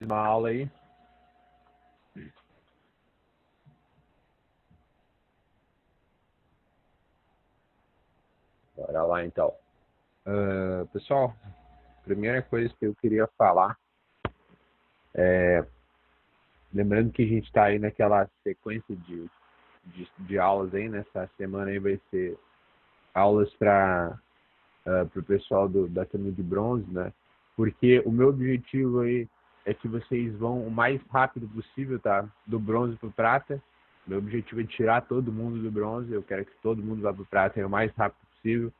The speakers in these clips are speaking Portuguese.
Uma aula aí. Bora lá então. Pessoal, primeira coisa que eu queria falar lembrando que a gente está aí naquela sequência de aulas aí, nessa semana aí vai ser aulas para o pessoal da turma de bronze, né? Porque o meu objetivo aí é que vocês vão o mais rápido possível, tá? Do bronze para o prata. Meu objetivo é tirar todo mundo do bronze. Eu quero que todo mundo vá para o prata o mais rápido possível.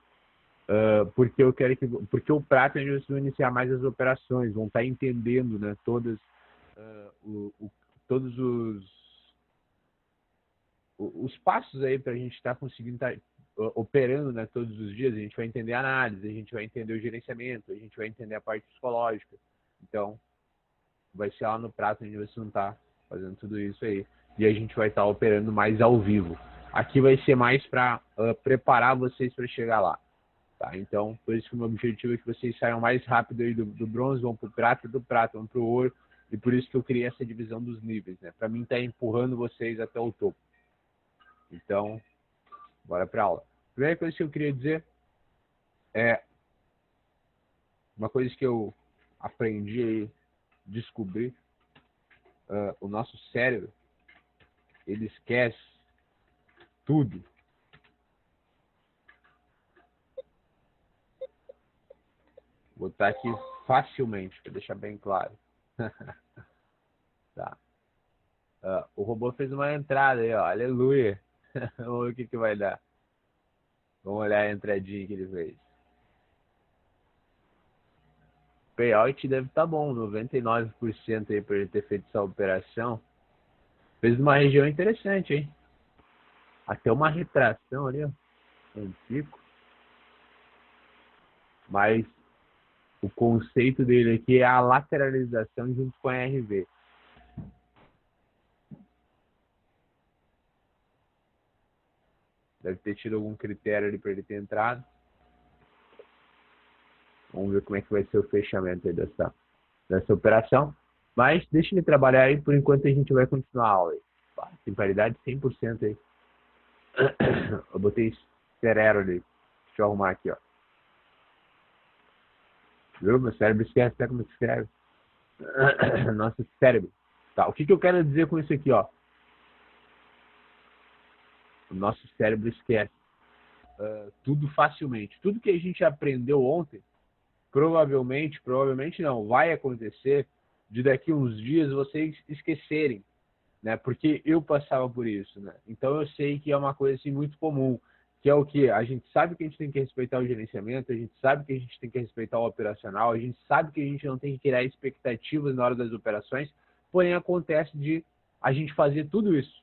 Porque eu quero porque o prata eles vão iniciar mais as operações, vão estar entendendo, né? Todos os passos aí para a gente estar conseguindo estar operando, né, todos os dias. A gente vai entender a análise, a gente vai entender o gerenciamento, a gente vai entender a parte psicológica. Então, vai ser lá no prato onde você não está fazendo tudo isso aí. E a gente vai estar operando mais ao vivo. Aqui vai ser mais para preparar vocês para chegar lá. Tá? Então, por isso que o meu objetivo é que vocês saiam mais rápido aí do bronze, vão para o prata, do prata vão para o ouro. E por isso que eu criei essa divisão dos níveis, né? Para mim, tá empurrando vocês até o topo. Então, bora para aula. Primeira coisa que eu queria dizer é uma coisa que eu aprendi aí, descobrir. O nosso cérebro, ele esquece tudo. Vou botar aqui facilmente, para deixar bem claro. Tá. O robô fez uma entrada aí, ó. Aleluia. Vamos ver o que vai dar. Vamos olhar a entradinha que ele fez. O payout deve estar bom, 99% aí para ele ter feito essa operação. Fez uma região interessante, hein? Até uma retração ali, ó. Um pico. Mas o conceito dele aqui é a lateralização junto com a RV. Deve ter tido algum critério ali para ele ter entrado. Vamos ver como é que vai ser o fechamento aí dessa operação. Mas deixa ele trabalhar aí, por enquanto a gente vai continuar a aula aí. Tem paridade 100% aí. Eu botei Cerero ali. Deixa eu arrumar aqui, ó. Viu? Meu cérebro esquece até como escreve. Nosso cérebro. Tá, o que eu quero dizer com isso aqui, ó? O nosso cérebro esquece tudo facilmente. Tudo que a gente aprendeu ontem, provavelmente não, vai acontecer de daqui uns dias vocês esquecerem, né? Porque eu passava por isso, né? Então eu sei que é uma coisa assim muito comum, que é o que a gente sabe que a gente tem que respeitar o gerenciamento, a gente sabe que a gente tem que respeitar o operacional, a gente sabe que a gente não tem que criar expectativas na hora das operações, porém acontece de a gente fazer tudo isso,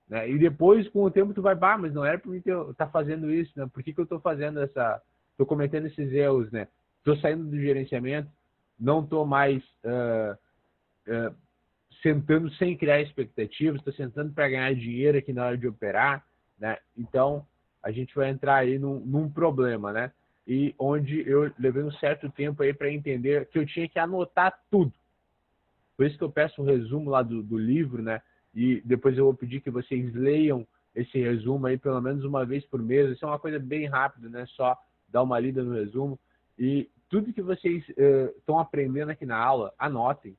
né? E depois, com o tempo, tu vai, mas não era para mim estar fazendo isso, né? Por que eu estou fazendo estou cometendo esses erros, né? Estou saindo do gerenciamento, não estou mais sentando sem criar expectativas, estou sentando para ganhar dinheiro aqui na hora de operar, né? Então, a gente vai entrar aí num problema, né? E onde eu levei um certo tempo aí para entender que eu tinha que anotar tudo. Por isso que eu peço um resumo lá do livro, né? E depois eu vou pedir que vocês leiam esse resumo aí pelo menos uma vez por mês. Isso é uma coisa bem rápida, né? Só dar uma lida no resumo. E tudo que vocês estão aprendendo aqui na aula, anotem.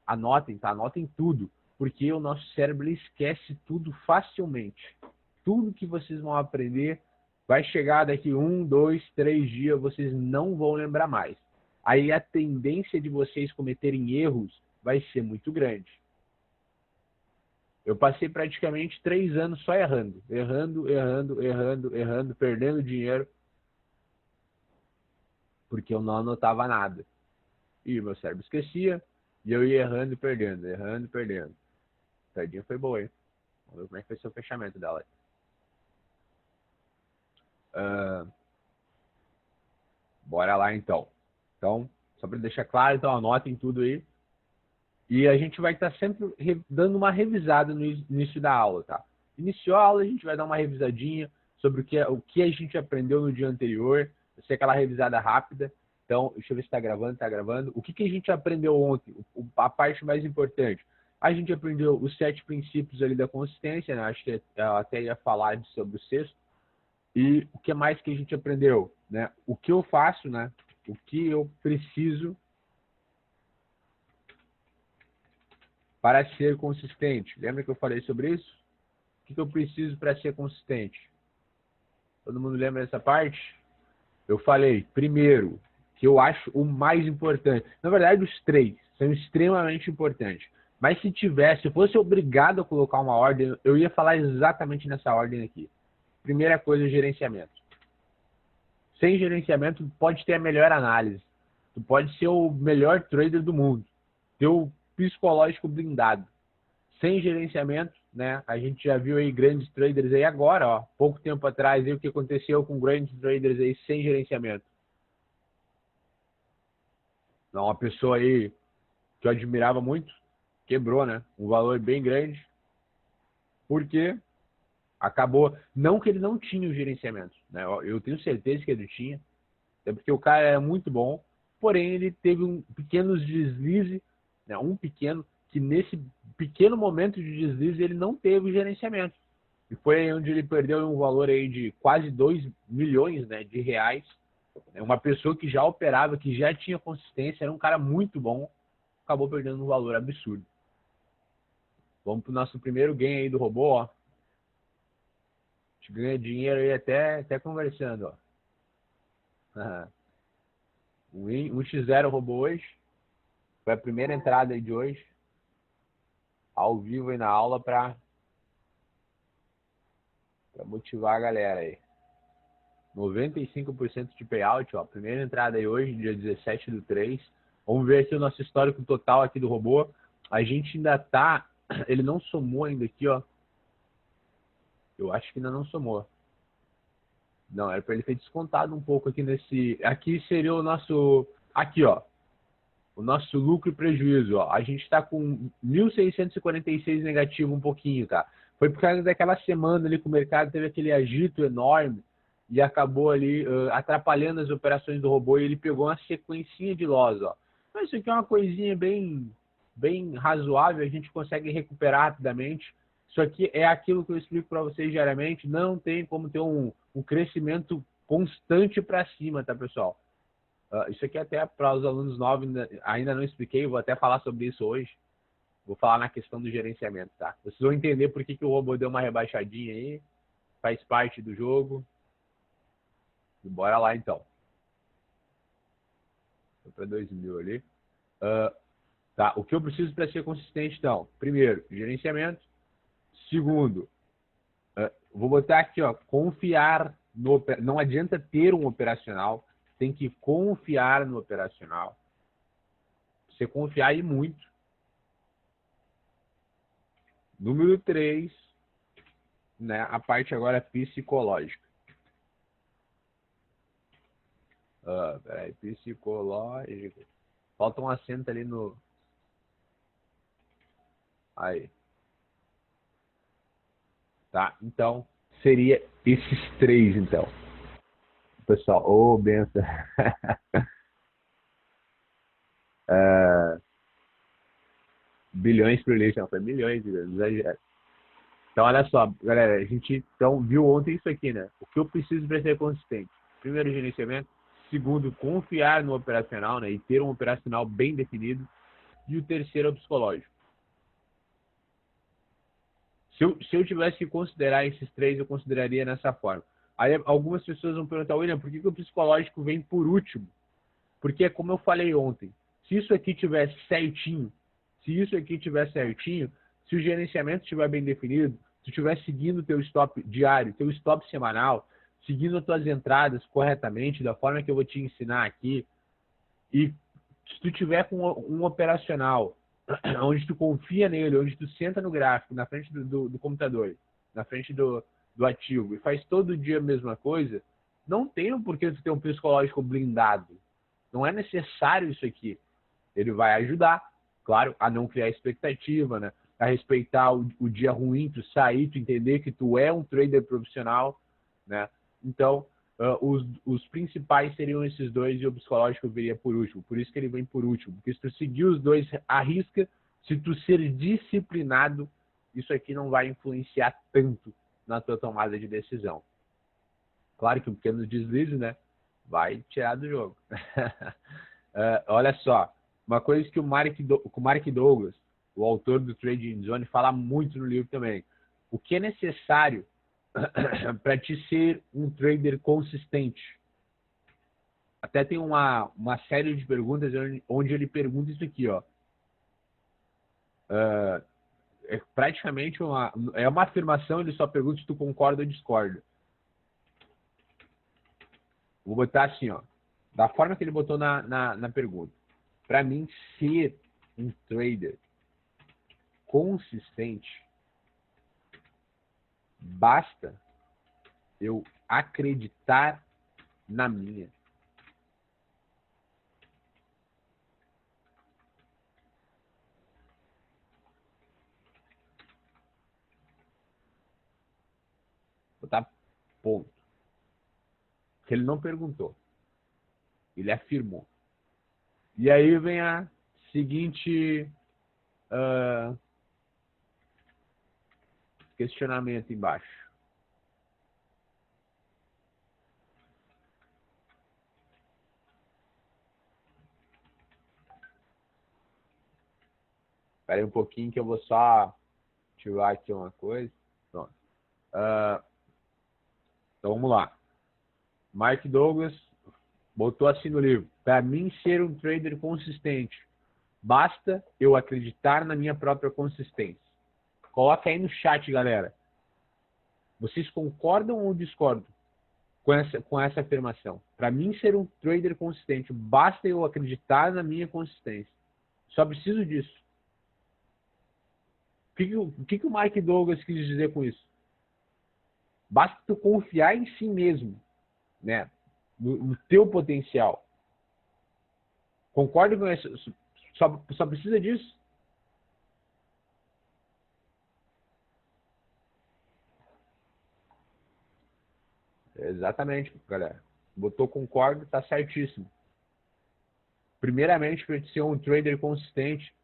Anotem, tá? Anotem tudo. Porque o nosso cérebro esquece tudo facilmente. Tudo que vocês vão aprender vai chegar daqui 1, 2, 3 dias, vocês não vão lembrar mais. Aí a tendência de vocês cometerem erros vai ser muito grande. Eu passei praticamente 3 anos só errando, perdendo dinheiro, porque eu não anotava nada. E meu cérebro esquecia, e eu ia errando e perdendo, errando e perdendo. A tadinha foi boa, hein? Vamos ver como é que vai ser o fechamento dela. Bora lá então. Então, só para deixar claro, então anotem tudo aí. E a gente vai estar sempre dando uma revisada no início da aula, tá? Iniciou a aula, a gente vai dar uma revisadinha sobre o que a gente aprendeu no dia anterior, vai ser aquela revisada rápida. Então, deixa eu ver se está gravando, está gravando. O que a gente aprendeu ontem? A parte mais importante. A gente aprendeu os 7 princípios ali da consistência, né? Acho que eu até ia falar sobre o sexto. E o que mais que a gente aprendeu, né? O que eu faço, né? O que eu preciso para ser consistente. Lembra que eu falei sobre isso? O que eu preciso para ser consistente? Todo mundo lembra dessa parte? Eu falei, primeiro, que eu acho o mais importante. Na verdade, os 3 são extremamente importantes. Mas se fosse obrigado a colocar uma ordem, eu ia falar exatamente nessa ordem aqui. Primeira coisa, gerenciamento. Sem gerenciamento, tu pode ter a melhor análise. Tu pode ser o melhor trader do mundo. Ter o psicológico blindado. Sem gerenciamento, né? A gente já viu aí grandes traders aí agora, ó, pouco tempo atrás, aí o que aconteceu com grandes traders aí sem gerenciamento. Não, uma pessoa aí que eu admirava muito, quebrou, né? Um valor bem grande, porque acabou, não que ele não tinha o gerenciamento, né? Eu tenho certeza que ele tinha, é porque o cara era muito bom, porém ele teve um pequeno deslize, né? Que nesse pequeno momento de deslize ele não teve o gerenciamento. E foi aí onde ele perdeu um valor aí de quase 2 milhões, né, de reais. Uma pessoa que já operava, que já tinha consistência, era um cara muito bom, acabou perdendo um valor absurdo. Vamos para o nosso primeiro ganho aí do robô, ó. A gente ganha dinheiro aí até conversando, ó. 1x0 robô hoje. Foi a primeira entrada aí de hoje. Ao vivo aí na aula para motivar a galera aí. 95% de payout, ó. Primeira entrada aí hoje, dia 17/3. Vamos ver aqui o nosso histórico total aqui do robô. A gente ainda tá... Ele não somou ainda aqui, ó. Eu acho que ainda não somou. Não, era para ele ter descontado um pouco aqui nesse... Aqui seria o nosso... Aqui, ó. O nosso lucro e prejuízo, ó. A gente está com 1.646 negativo um pouquinho, tá? Foi por causa daquela semana ali que o mercado teve aquele agito enorme e acabou ali atrapalhando as operações do robô e ele pegou uma sequencinha de loss, ó. Mas isso aqui é uma coisinha bem razoável, a gente consegue recuperar rapidamente. Isso aqui é aquilo que eu explico para vocês diariamente, não tem como ter um crescimento constante para cima, tá, pessoal? Isso aqui até para os alunos novos ainda não expliquei, vou até falar sobre isso hoje. Vou falar na questão do gerenciamento, tá? Vocês vão entender por que o robô deu uma rebaixadinha aí, faz parte do jogo. E bora lá então. Foi para 2.000 ali. Tá, o que eu preciso para ser consistente então? Primeiro, gerenciamento. Segundo, vou botar aqui, ó, confiar no... Não adianta ter um operacional, tem que confiar no operacional. Você confiar e muito. Número 3, né, a parte agora psicológica. Peraí, psicológica. Falta um acento ali no... Aí. Tá, então, seria esses 3, então. Pessoal, ô, benção. Bilhões por lixo, não, foi milhões, exagero. Então, olha só, galera, a gente então, viu ontem isso aqui, né? O que eu preciso para ser consistente? Primeiro, gerenciamento. Segundo, confiar no operacional, né? E ter um operacional bem definido. E o terceiro é o psicológico. Se eu tivesse que considerar esses 3, eu consideraria nessa forma. Aí algumas pessoas vão perguntar, William, por que o psicológico vem por último? Porque, como eu falei ontem, se isso aqui tivesse certinho, se o gerenciamento estiver bem definido, se tu estiver seguindo o teu stop diário, teu stop semanal, seguindo as tuas entradas corretamente, da forma que eu vou te ensinar aqui, e se tu tiver com um operacional onde tu confia nele, onde tu senta no gráfico, na frente do computador, na frente do ativo, e faz todo dia a mesma coisa, não tem um porquê tu ter um psicológico blindado. Não é necessário isso aqui. Ele vai ajudar, claro, a não criar expectativa, né? A respeitar o dia ruim, tu sair, tu entender que tu é um trader profissional, né? Então, os principais seriam esses dois e o psicológico viria por último. Por isso que ele vem por último. Porque se tu seguir os dois à risca, se tu ser disciplinado, isso aqui não vai influenciar tanto na tua tomada de decisão. Claro que um pequeno deslize, né, vai tirar do jogo. Olha só, uma coisa que o Mark Douglas, o autor do Trading Zone, fala muito no livro também. O que é necessário para te ser um trader consistente? Até tem uma série de perguntas onde ele pergunta isso aqui, ó. É praticamente uma afirmação, ele só pergunta se tu concorda ou discorda. Vou botar assim, ó, da forma que ele botou na pergunta. Para mim, ser um trader consistente, basta eu acreditar na minha. Vou botar ponto. Porque ele não perguntou. Ele afirmou. E aí vem a seguinte questionamento embaixo. Espera aí um pouquinho que eu vou só ativar aqui uma coisa. Pronto. Então vamos lá. Mark Douglas botou assim no livro. Para mim ser um trader consistente, basta eu acreditar na minha própria consistência. Coloca aí no chat, galera. Vocês concordam ou discordam com essa afirmação? Para mim ser um trader consistente, basta eu acreditar na minha consistência. Só preciso disso. O que o Mark Douglas quis dizer com isso? Basta tu confiar em si mesmo, né? No teu potencial. Concorda com isso? Só precisa disso. Exatamente, galera. Botou concordo, tá certíssimo. Primeiramente, para ser um trader consistente,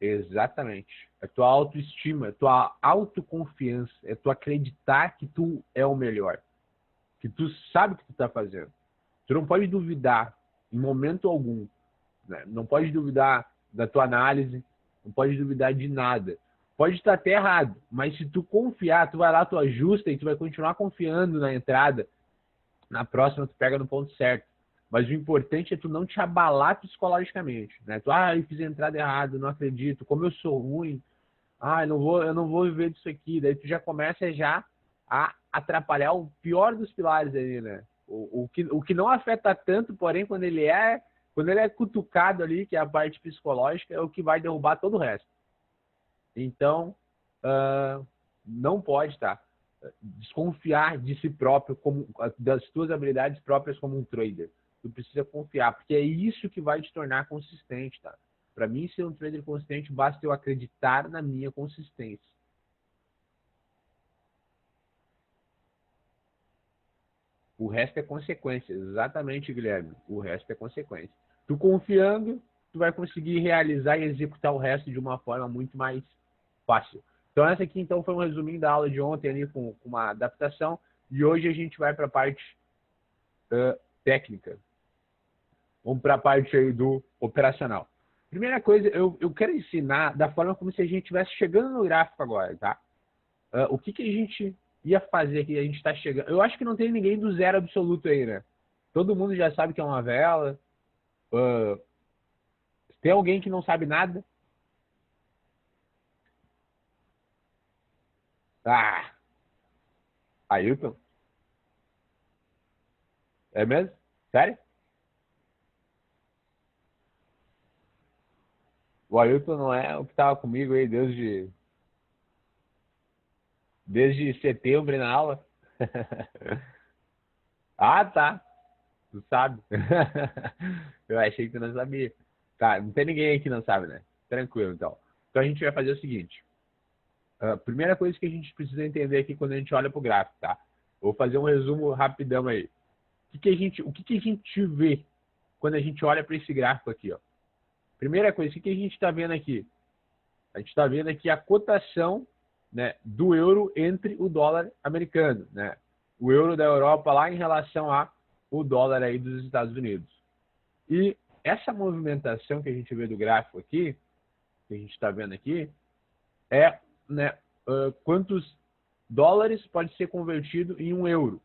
exatamente. É tua autoestima, é tua autoconfiança, é tu acreditar que tu é o melhor, que tu sabe o que tu tá fazendo. Tu não pode duvidar em momento algum, né? Não pode duvidar da tua análise, não pode duvidar de nada. Pode estar até errado, mas se tu confiar, tu vai lá, tu ajusta e tu vai continuar confiando na entrada. Na próxima tu pega no ponto certo. Mas o importante é tu não te abalar psicologicamente, né? Tu, eu fiz a entrada errada, não acredito, como eu sou ruim, eu não vou viver disso aqui. Daí tu já começa a atrapalhar o pior dos pilares ali, né? O que não afeta tanto, porém, quando ele é cutucado ali, que é a parte psicológica, é o que vai derrubar todo o resto. Então, não pode, tá? Desconfiar de si próprio, das suas habilidades próprias como um trader. Tu precisa confiar, porque é isso que vai te tornar consistente, tá? Para mim, ser um trader consistente, basta eu acreditar na minha consistência. O resto é consequência. Exatamente, Guilherme. O resto é consequência. Tu confiando, tu vai conseguir realizar e executar o resto de uma forma muito mais fácil. Então, essa aqui, então, foi um resuminho da aula de ontem ali com uma adaptação. E hoje a gente vai para a parte técnica. Vamos para a parte aí do operacional. Primeira coisa, eu quero ensinar da forma como se a gente estivesse chegando no gráfico agora, tá? O que a gente ia fazer aqui? A gente está chegando. Eu acho que não tem ninguém do zero absoluto aí, né? Todo mundo já sabe que é uma vela. Tem alguém que não sabe nada? Ailton? É mesmo? Sério? O Ailton não é o que estava comigo aí desde setembro na aula? Ah, tá. Tu sabe. Eu achei que tu não sabia. Tá, não tem ninguém aí que não sabe, né? Tranquilo, então. Então a gente vai fazer o seguinte. A primeira coisa que a gente precisa entender aqui quando a gente olha para o gráfico, tá? Vou fazer um resumo rapidão aí. o que a gente vê quando a gente olha para esse gráfico aqui, ó? Primeira coisa, o que a gente está vendo aqui? A gente está vendo aqui a cotação, né, do euro entre o dólar americano, né? O euro da Europa lá em relação ao dólar aí dos Estados Unidos. E essa movimentação que a gente vê do gráfico aqui, que a gente está vendo aqui, é, né, quantos dólares pode ser convertido em um euro.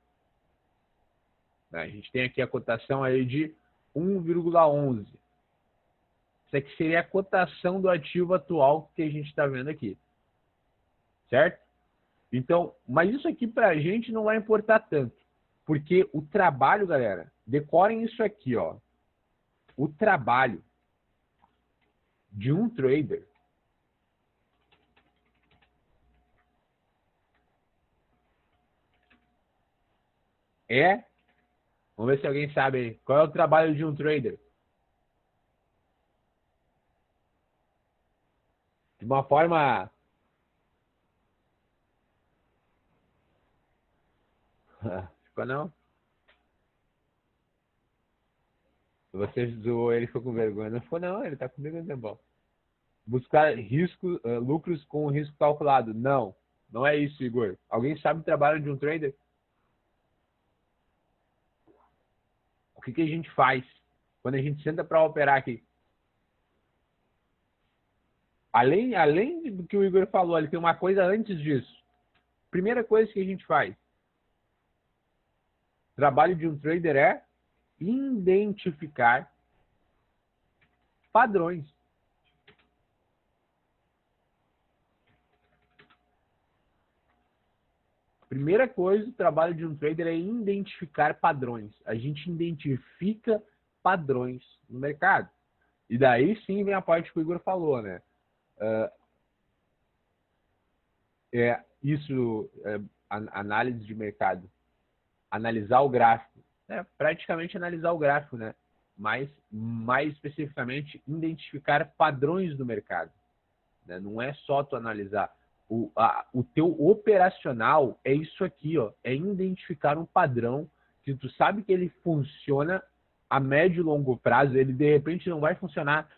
A gente tem aqui a cotação aí de 1,11. Isso aqui seria a cotação do ativo atual que a gente está vendo aqui. Certo? Então, mas isso aqui para a gente não vai importar tanto. Porque o trabalho, galera, decorem isso aqui, ó. O trabalho de um trader é... Vamos ver se alguém sabe aí. Qual é o trabalho de um trader? De uma forma... Ficou não? Você zoou ele, ficou com vergonha. Não ficou não, ele tá comigo no tempo. Buscar risco, lucros com risco calculado. Não, não é isso, Igor. Alguém sabe o trabalho de um trader? O que a gente faz quando a gente senta para operar aqui? Além do que o Igor falou, ele tem uma coisa antes disso. Primeira coisa que a gente faz. O trabalho de um trader é identificar padrões. Primeira coisa, o trabalho de um trader é identificar padrões. A gente identifica padrões no mercado. E daí sim vem a parte que o Igor falou, né? Análise de mercado. Analisar o gráfico. Praticamente analisar o gráfico, né? Mas, mais especificamente, identificar padrões do mercado. Né? Não é só tu analisar. O teu operacional é isso aqui, ó. É identificar um padrão que tu sabe que ele funciona a médio e longo prazo. Ele, de repente, não vai funcionar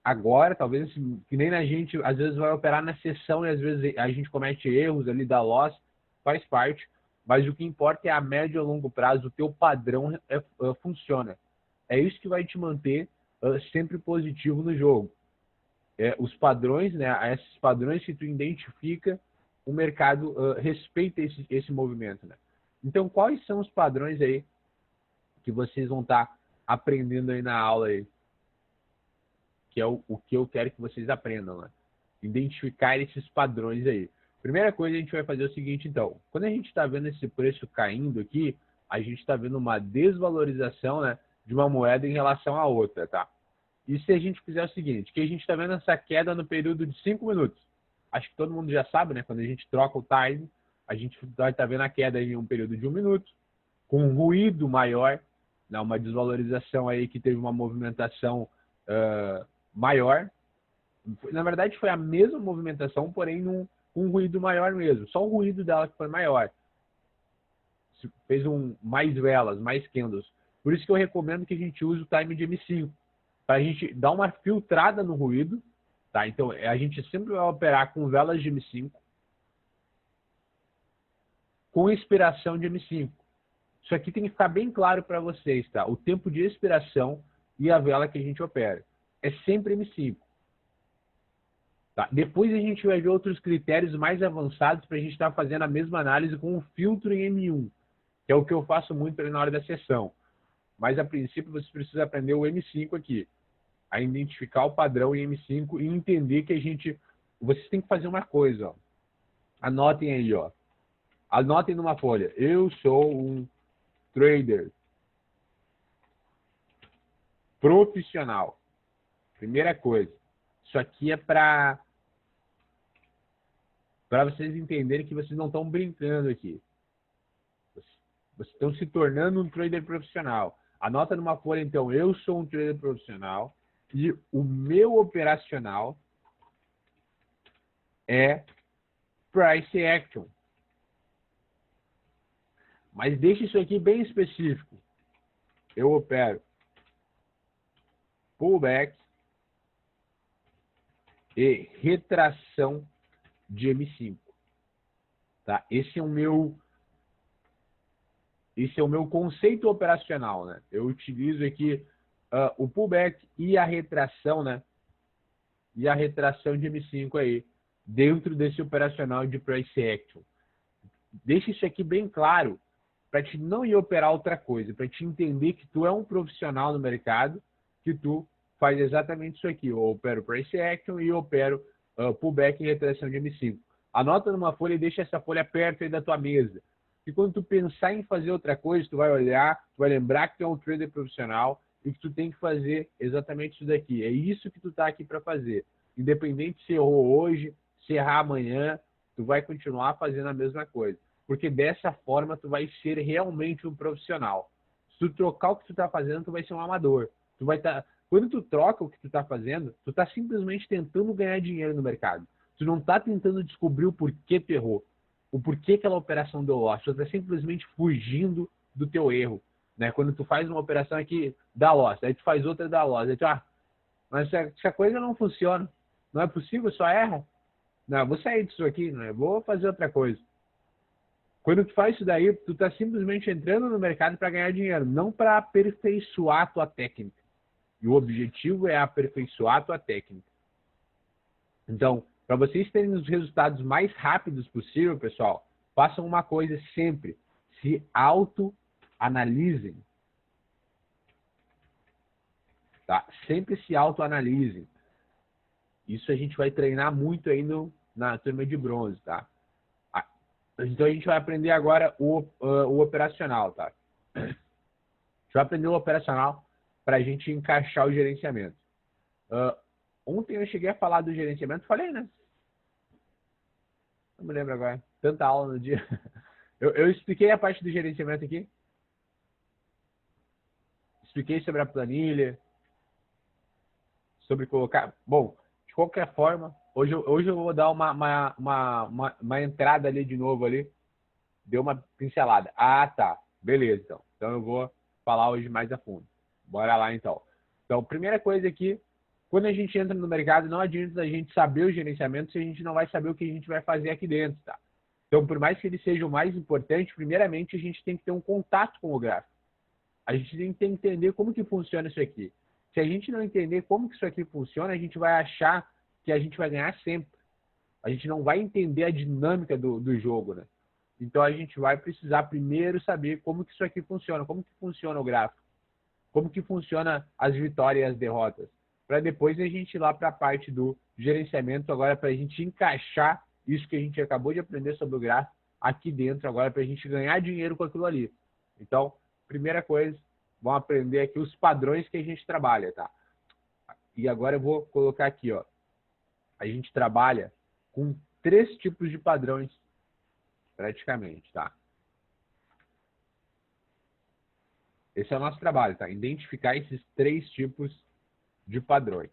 agora, talvez, que nem a gente, às vezes, vai operar na sessão e, às vezes, a gente comete erros ali, dá loss, faz parte. Mas o que importa é a médio e longo prazo, o teu padrão funciona. É isso que vai te manter sempre positivo no jogo. Os padrões, né? Esses padrões que tu identifica, o mercado respeita esse movimento, né? Então, quais são os padrões aí que vocês vão estar aprendendo aí na aula aí? Que é o que eu quero que vocês aprendam, né? Identificar esses padrões aí. Primeira coisa, a gente vai fazer o seguinte, então. Quando a gente está vendo esse preço caindo aqui, a gente está vendo uma desvalorização, né, de uma moeda em relação à outra, tá? E se a gente fizer o seguinte, que a gente está vendo essa queda no período de 5 minutos. Acho que todo mundo já sabe, né? Quando a gente troca o time, a gente vai estar vendo a queda em um período de 1 minuto, com um ruído maior, né, uma desvalorização aí que teve uma movimentação maior. Na verdade, foi a mesma movimentação, porém num ruído maior mesmo. Só o ruído dela que foi maior. Fez mais velas, mais candles. Por isso que eu recomendo que a gente use o time de M5. Para a gente dar uma filtrada no ruído. Tá? Então, a gente sempre vai operar com velas de M5. Com expiração de M5. Isso aqui tem que ficar bem claro para vocês. Tá? O tempo de expiração e a vela que a gente opera. É sempre M5. Tá? Depois a gente vai ver outros critérios mais avançados para a gente estar fazendo a mesma análise com um filtro em M1, que é o que eu faço muito na hora da sessão. Mas a princípio você precisa aprender o M5 aqui, a identificar o padrão em M5 e entender que vocês têm que fazer uma coisa, ó. Anotem aí, ó. Anotem numa folha. Eu sou um trader profissional. Primeira coisa. Isso aqui é para vocês entenderem que vocês não estão brincando aqui. Vocês estão se tornando um trader profissional. Anota numa folha, então, eu sou um trader profissional e o meu operacional é price action. Mas deixe isso aqui bem específico. eu opero pullback e retração de M5. Tá? Esse é o meu conceito operacional, né? Eu utilizo aqui o pullback e a retração, né? E a retração de M5 aí, dentro desse operacional de price action. Deixa isso aqui bem claro, para te não ir operar outra coisa, para te entender que tu é um profissional no mercado, que tu faz exatamente isso aqui. Eu opero price action e opero pullback e retração de M5. Anota numa folha e deixa essa folha perto aí da tua mesa. E quando tu pensar em fazer outra coisa, tu vai olhar, tu vai lembrar que tu é um trader profissional e que tu tem que fazer exatamente isso daqui. É isso que tu tá aqui para fazer. Independente se errou hoje, se errar amanhã, tu vai continuar fazendo a mesma coisa. Porque dessa forma tu vai ser realmente um profissional. Se tu trocar o que tu tá fazendo, tu vai ser um amador. Tu vai Quando tu troca o que tu tá fazendo, tu tá simplesmente tentando ganhar dinheiro no mercado. Tu não tá tentando descobrir o porquê tu errou, o porquê aquela operação deu loss. Tu tá simplesmente fugindo do teu erro. Né? Quando tu faz uma operação aqui, dá loss. Aí tu faz outra, dá loss. Aí tu, mas essa coisa não funciona. Não é possível, só erra. Não, vou sair disso aqui, né? Vou fazer outra coisa. Quando tu faz isso daí, tu tá simplesmente entrando no mercado para ganhar dinheiro, não para aperfeiçoar a tua técnica. E o objetivo é aperfeiçoar a tua técnica. Então, para vocês terem os resultados mais rápidos possível, pessoal, façam uma coisa sempre. Se autoanalisem. Tá? Sempre se autoanalisem. Isso a gente vai treinar muito aí na turma de bronze, tá? Então a gente vai aprender agora o operacional, tá? A gente vai aprender o operacional para a gente encaixar o gerenciamento. Ontem eu cheguei a falar do gerenciamento, falei, né? Não me lembro agora. Tanta aula no dia. Eu expliquei a parte do gerenciamento aqui. Expliquei sobre a planilha. Sobre colocar... Bom, de qualquer forma, hoje eu vou dar uma entrada ali de novo ali. Deu uma pincelada. Ah, tá. Beleza, então. Então eu vou falar hoje mais a fundo. Bora lá, então. Então, primeira coisa aqui, quando a gente entra no mercado, não adianta a gente saber o gerenciamento se a gente não vai saber o que a gente vai fazer aqui dentro, tá? Então, por mais que ele seja o mais importante, primeiramente a gente tem que ter um contato com o gráfico. A gente tem que entender como que funciona isso aqui. Se a gente não entender como que isso aqui funciona, a gente vai achar que a gente vai ganhar sempre. A gente não vai entender a dinâmica do jogo, né? Então a gente vai precisar primeiro saber como que isso aqui funciona, como que funciona o gráfico, como que funciona as vitórias e as derrotas, para depois a gente ir lá para a parte do gerenciamento agora para a gente encaixar isso que a gente acabou de aprender sobre o gráfico aqui dentro agora para a gente ganhar dinheiro com aquilo ali. Então, primeira coisa, vamos aprender aqui os padrões que a gente trabalha, tá? E agora eu vou colocar aqui, ó. A gente trabalha com 3 tipos de padrões praticamente, tá? Esse é o nosso trabalho, tá? Identificar esses 3 tipos de padrões.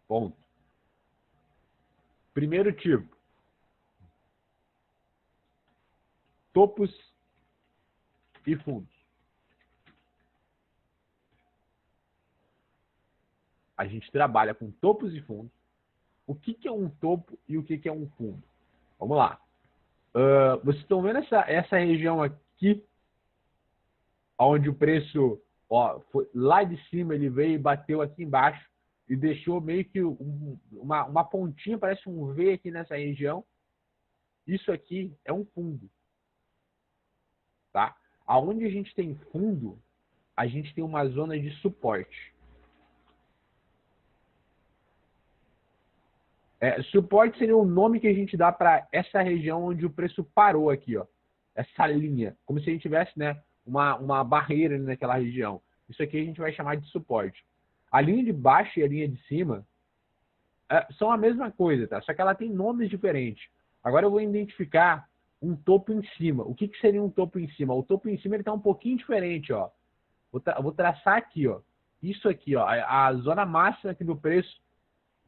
Ponto. Primeiro tipo. Topos e fundos. A gente trabalha com topos e fundos. O que é um topo e o que é um fundo? Vamos lá. Vocês estão vendo essa região aqui, onde o preço, ó, foi lá de cima, ele veio e bateu aqui embaixo e deixou meio que uma pontinha, parece um V aqui nessa região. Isso aqui é um fundo. Tá? Aonde a gente tem fundo, a gente tem uma zona de suporte. Suporte seria o nome que a gente dá para essa região onde o preço parou aqui, ó. Essa linha, como se a gente tivesse, né, uma barreira naquela região. Isso aqui a gente vai chamar de suporte. A linha de baixo e a linha de cima são a mesma coisa, tá? Só que ela tem nomes diferentes. Agora eu vou identificar um topo em cima. O que seria um topo em cima? O topo em cima ele está um pouquinho diferente, ó. Vou traçar aqui, ó. Isso aqui, ó, a zona máxima aqui do preço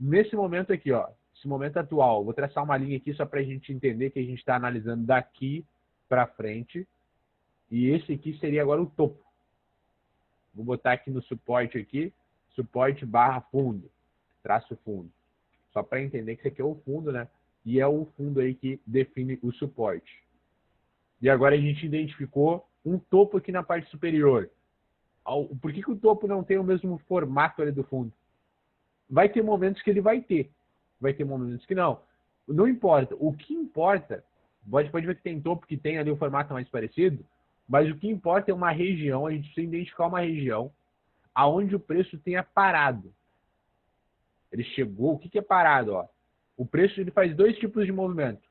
nesse momento aqui, ó. Esse momento atual. Vou traçar uma linha aqui só para a gente entender que a gente está analisando daqui para frente. E esse aqui seria agora o topo. Vou botar aqui no suporte aqui, suporte barra fundo, traço fundo. Só para entender que isso aqui é o fundo, né? E é o fundo aí que define o suporte. E agora a gente identificou um topo aqui na parte superior. Por que o topo não tem o mesmo formato ali do fundo? Vai ter momentos que ele vai ter. Vai ter momentos que não. Não importa. O que importa, pode ver que tem topo que tem ali o formato mais parecido, mas o que importa é uma região, a gente precisa identificar uma região aonde o preço tenha parado. Ele chegou, o que é parado? Ó? O preço ele faz dois tipos de movimento.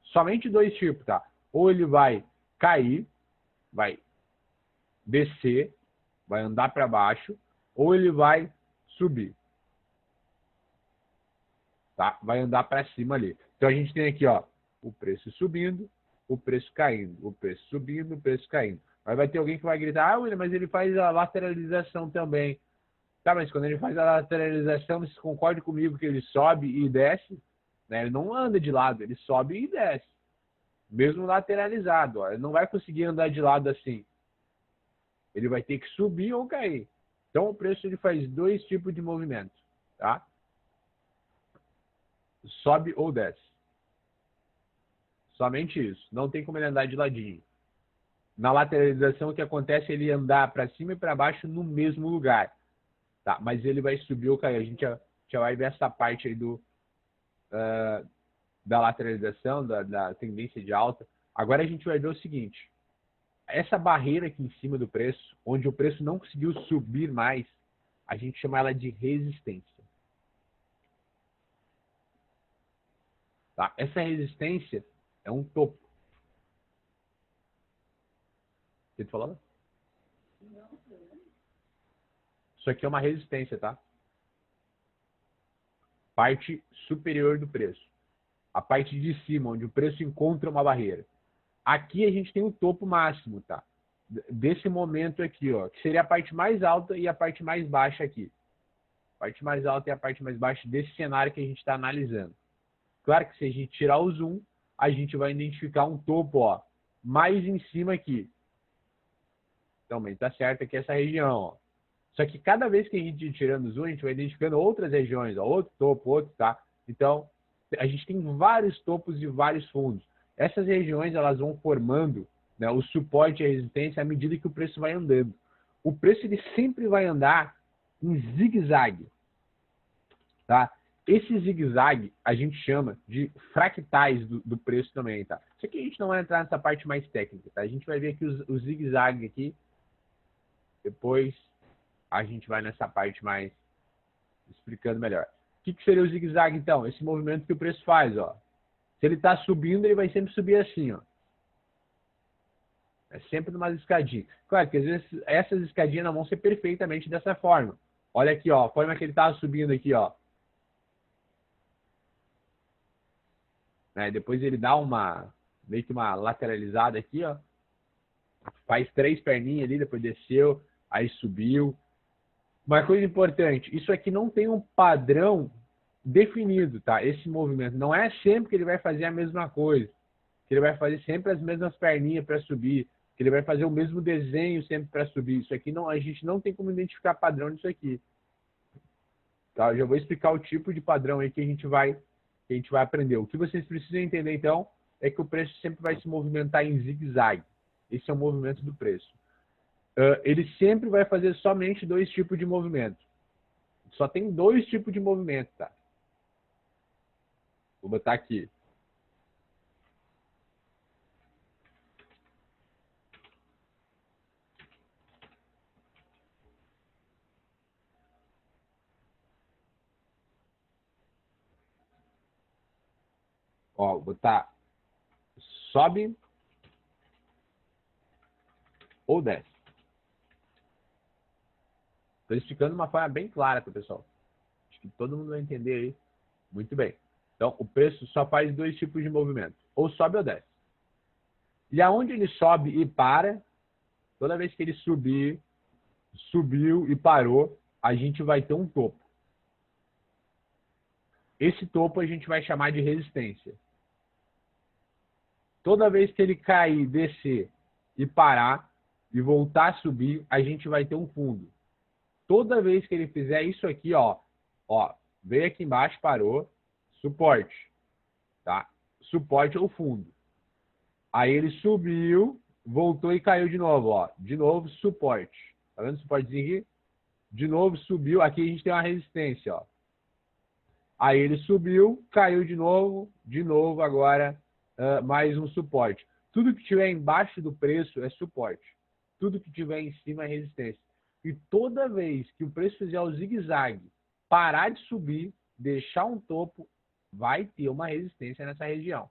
Somente dois tipos, tá? Ou ele vai cair, vai descer, vai andar para baixo, ou ele vai subir. Tá? Vai andar para cima ali. Então a gente tem aqui, ó, o preço subindo, o preço caindo, o preço subindo, o preço caindo. Aí vai ter alguém que vai gritar, ah, William, mas ele faz a lateralização também. Tá, mas quando ele faz a lateralização, você concorda comigo que ele sobe e desce? Né? Ele não anda de lado, ele sobe e desce. Mesmo lateralizado, ó, ele não vai conseguir andar de lado assim. Ele vai ter que subir ou cair. Então o preço ele faz dois tipos de movimento, tá? Sobe ou desce. Somente isso. Não tem como ele andar de ladinho. Na lateralização, o que acontece é ele andar para cima e para baixo no mesmo lugar. Tá? Mas ele vai subir ou cair. A gente já vai ver essa parte aí da lateralização, da tendência de alta. Agora a gente vai ver o seguinte. Essa barreira aqui em cima do preço, onde o preço não conseguiu subir mais, a gente chama ela de resistência. Tá? Essa resistência é um topo. Você falou? Isso aqui é uma resistência, tá? Parte superior do preço. A parte de cima, onde o preço encontra uma barreira. Aqui a gente tem o topo máximo, tá? Desse momento aqui, ó, que seria a parte mais alta e a parte mais baixa aqui. A parte mais alta e a parte mais baixa desse cenário que a gente está analisando. Claro que se a gente tirar o zoom, a gente vai identificar um topo, ó, mais em cima aqui. Então, tá certo aqui essa região, ó. Só que cada vez que a gente ir tirando o zoom, a gente vai identificando outras regiões, ó, outro topo, outro, tá? Então, a gente tem vários topos e vários fundos. Essas regiões, elas vão formando, né, o suporte e a resistência à medida que o preço vai andando. O preço, ele sempre vai andar em zigue-zague, tá? Esse zigue-zague a gente chama de fractais do preço também, tá? Isso aqui a gente não vai entrar nessa parte mais técnica, tá? A gente vai ver aqui os zigue-zague aqui, depois a gente vai nessa parte mais explicando melhor. O que seria o zigue-zague, então? Esse movimento que o preço faz, ó. Se ele está subindo, ele vai sempre subir assim, ó. É sempre numa escadinha. Claro que às vezes essas escadinhas não vão ser perfeitamente dessa forma. Olha aqui, ó, a forma que ele estava subindo aqui, ó. Né? Depois ele dá meio que uma lateralizada aqui, ó. Faz 3 perninhas ali, depois desceu, aí subiu. Uma coisa importante, isso aqui não tem um padrão definido, tá? Esse movimento não é sempre que ele vai fazer a mesma coisa, que ele vai fazer sempre as mesmas perninhas para subir, que ele vai fazer o mesmo desenho sempre para subir. Isso aqui não, a gente não tem como identificar padrão disso aqui. Tá? Eu já vou explicar o tipo de padrão aí que a gente vai aprender. O que vocês precisam entender então é que o preço sempre vai se movimentar em zigue-zague. Esse é o movimento do preço. Ele sempre vai fazer somente 2 tipos de movimento. Só tem 2 tipos de movimento, tá? Vou botar aqui. Ó, vou botar sobe ou desce. Estou explicando de uma forma bem clara para o pessoal. Acho que todo mundo vai entender aí muito bem. Então, o preço só faz 2 tipos de movimento. Ou sobe ou desce. E aonde ele sobe e para, toda vez que ele subir, subiu e parou, a gente vai ter um topo. Esse topo a gente vai chamar de resistência. Toda vez que ele cair, descer e parar e voltar a subir, a gente vai ter um fundo. Toda vez que ele fizer isso aqui, ó, veio aqui embaixo, parou, suporte, tá? Suporte ou fundo. Aí ele subiu, voltou e caiu de novo, ó. De novo, suporte. Tá vendo o suportezinho aqui? De novo, subiu. Aqui a gente tem uma resistência, ó. Aí ele subiu, caiu de novo agora mais um suporte. Tudo que tiver embaixo do preço é suporte. Tudo que tiver em cima é resistência. E toda vez que o preço fizer o zigue-zague, parar de subir, deixar um topo, vai ter uma resistência nessa região.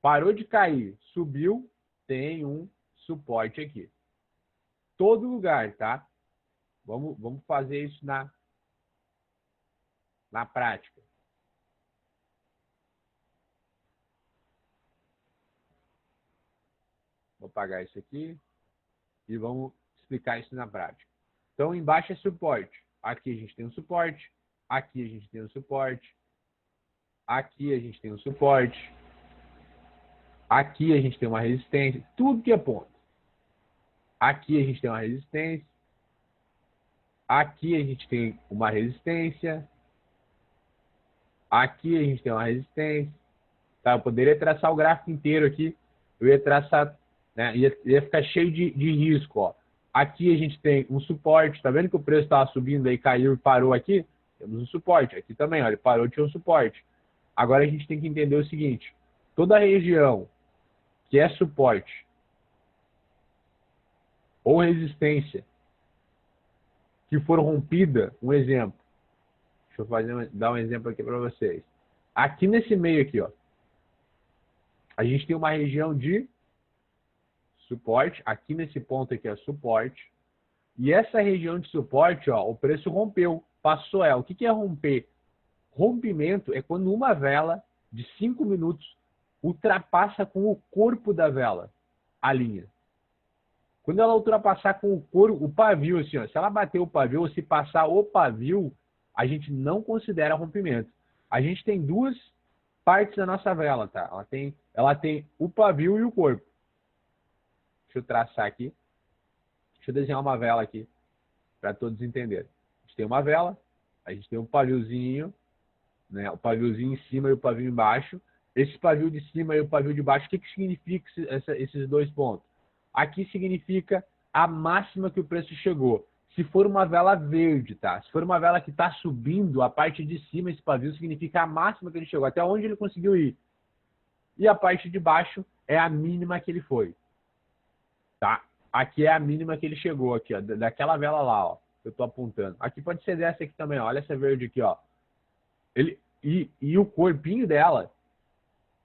Parou de cair, subiu, tem um suporte aqui. Todo lugar, tá? Vamos fazer isso na prática. Vou apagar isso aqui e vamos explicar isso na prática. Então, embaixo é suporte. Aqui a gente tem um suporte. Aqui a gente tem um suporte. Aqui a gente tem um suporte. Aqui a gente tem uma resistência. Tudo que é ponto. Aqui a gente tem uma resistência. Aqui a gente tem uma resistência. Aqui a gente tem uma resistência. Tá? Eu poderia traçar o gráfico inteiro aqui. Eu ia traçar, né? Ia ficar cheio de risco, ó. Aqui a gente tem um suporte. Tá vendo que o preço estava subindo aí, caiu e parou aqui? Temos um suporte. Aqui também, ó, ele parou, tinha um suporte. Agora a gente tem que entender o seguinte. Toda a região que é suporte ou resistência que for rompida, um exemplo. Deixa eu dar um exemplo aqui para vocês. Aqui nesse meio aqui, ó, a gente tem uma região de suporte. Aqui nesse ponto aqui é suporte. E essa região de suporte, ó, o preço rompeu, passou ela. O que é romper? Rompimento é quando uma vela de 5 minutos ultrapassa com o corpo da vela a linha. Quando ela ultrapassar com o pavio, assim, ó, se ela bater o pavio ou se passar o pavio, a gente não considera rompimento. A gente tem duas partes da nossa vela, tá? Ela tem o pavio e o corpo. Deixa eu traçar aqui. Deixa eu desenhar uma vela aqui, para todos entenderem. A gente tem uma vela, a gente tem um paviozinho, né? O paviozinho em cima e o pavio embaixo. Esse pavio de cima e o pavio de baixo, o que significa esses dois pontos? Aqui significa a máxima que o preço chegou. Se for uma vela verde, tá? Se for uma vela que está subindo, a parte de cima, esse pavio, significa a máxima que ele chegou, até onde ele conseguiu ir. E a parte de baixo é a mínima que ele foi. Tá? Aqui é a mínima que ele chegou, aqui, ó, daquela vela lá, ó, que eu estou apontando. Aqui pode ser dessa aqui também, ó. Olha essa verde aqui, ó. E o corpinho dela,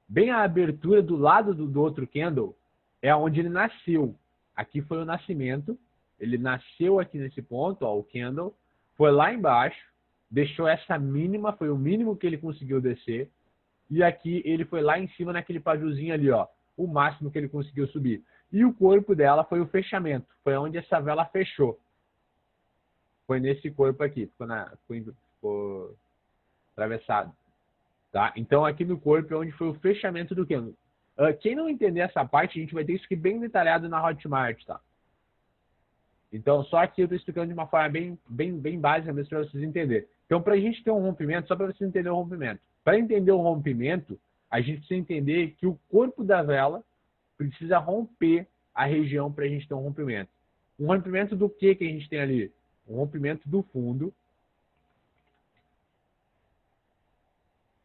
bem a abertura do lado do outro candle, é onde ele nasceu. Aqui foi o nascimento. Ele nasceu aqui nesse ponto, ó, o candle. Foi lá embaixo. Deixou essa mínima, foi o mínimo que ele conseguiu descer. E aqui ele foi lá em cima naquele paviozinho ali, ó. O máximo que ele conseguiu subir. E o corpo dela foi o fechamento. Foi onde essa vela fechou. Foi nesse corpo aqui. Ficou atravessado. Tá? Então aqui no corpo é onde foi o fechamento do candle. Quem não entender essa parte, a gente vai ter isso aqui bem detalhado na Hotmart, tá? Então, só aqui eu estou explicando de uma forma bem básica mesmo para vocês entenderem. Então, para a gente ter um rompimento, só para vocês entenderem o rompimento. Para entender o rompimento, a gente precisa entender que o corpo da vela precisa romper a região para a gente ter um rompimento. Um rompimento do que a gente tem ali? Um rompimento do fundo.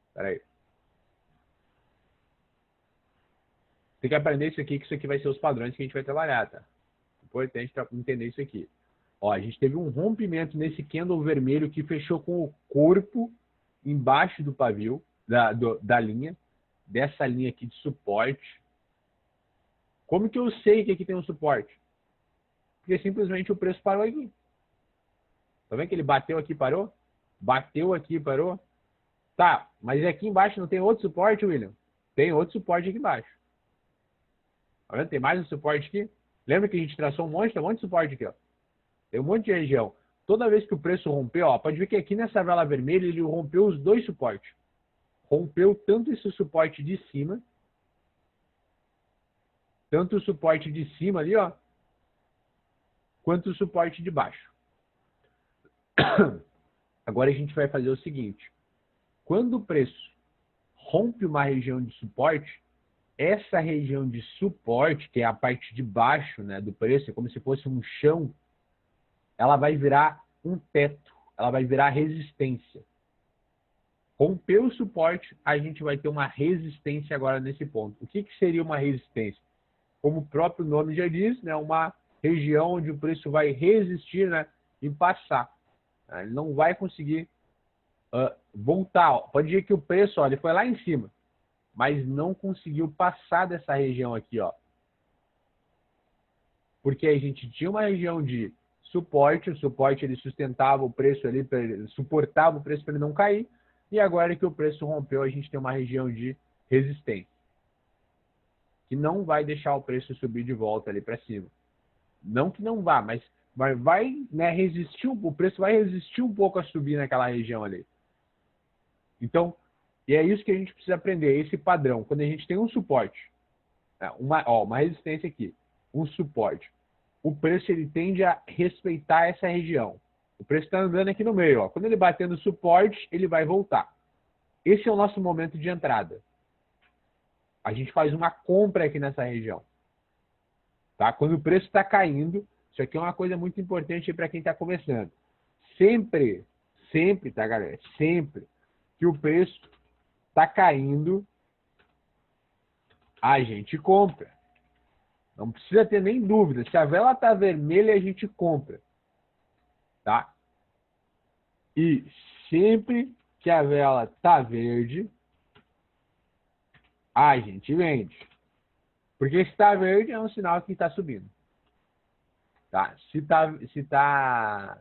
Espera aí. Tem que aprender isso aqui, que isso aqui vai ser os padrões que a gente vai trabalhar, tá? Importante para entender isso aqui. Ó, a gente teve um rompimento nesse candle vermelho que fechou com o corpo embaixo do pavio, da linha, dessa linha aqui de suporte. Como que eu sei que aqui tem um suporte? Porque simplesmente o preço parou aqui. Tá vendo que ele bateu aqui e parou? Bateu aqui e parou? Tá, mas aqui embaixo não tem outro suporte, William? Tem outro suporte aqui embaixo. Tá vendo? Tem mais um suporte aqui. Lembra que a gente traçou um monte de suporte aqui, ó. Tem um monte de região. Toda vez que o preço rompeu, ó, pode ver que aqui nessa vela vermelha ele rompeu os dois suportes. Rompeu tanto esse suporte de cima tanto o suporte de cima ali, ó, quanto o suporte de baixo. Agora a gente vai fazer o seguinte. Quando o preço rompe uma região de suporte, essa região de suporte, que é a parte de baixo, né, do preço, é como se fosse um chão, ela vai virar um teto, ela vai virar resistência. Rompeu o suporte, a gente vai ter uma resistência agora nesse ponto. O que seria uma resistência? Como o próprio nome já diz, né, uma região onde o preço vai resistir, né, em passar. Ele não vai conseguir voltar. Pode dizer que o preço, ó, ele foi lá em cima, mas não conseguiu passar dessa região aqui, ó. Porque a gente tinha uma região de suporte, o suporte ele sustentava o preço ali, suportava o preço para ele não cair, e agora que o preço rompeu, a gente tem uma região de resistência, que não vai deixar o preço subir de volta ali para cima. Não que não vá, mas vai, né, resistir, o preço vai resistir um pouco a subir naquela região ali. Então, e é isso que a gente precisa aprender, esse padrão. Quando a gente tem um suporte, uma resistência aqui, um suporte, o preço ele tende a respeitar essa região. O preço está andando aqui no meio. Ó. Quando ele bater no suporte, ele vai voltar. Esse é o nosso momento de entrada. A gente faz uma compra aqui nessa região. Tá? Quando o preço está caindo, isso aqui é uma coisa muito importante para quem está começando. Sempre, tá, galera? Sempre que o preço está caindo, a gente compra. Não precisa ter nem dúvida. Se a vela está vermelha, a gente compra. Tá? E sempre que a vela está verde, a gente vende. Porque se está verde, é um sinal que está subindo. Tá? Deixa eu ver se está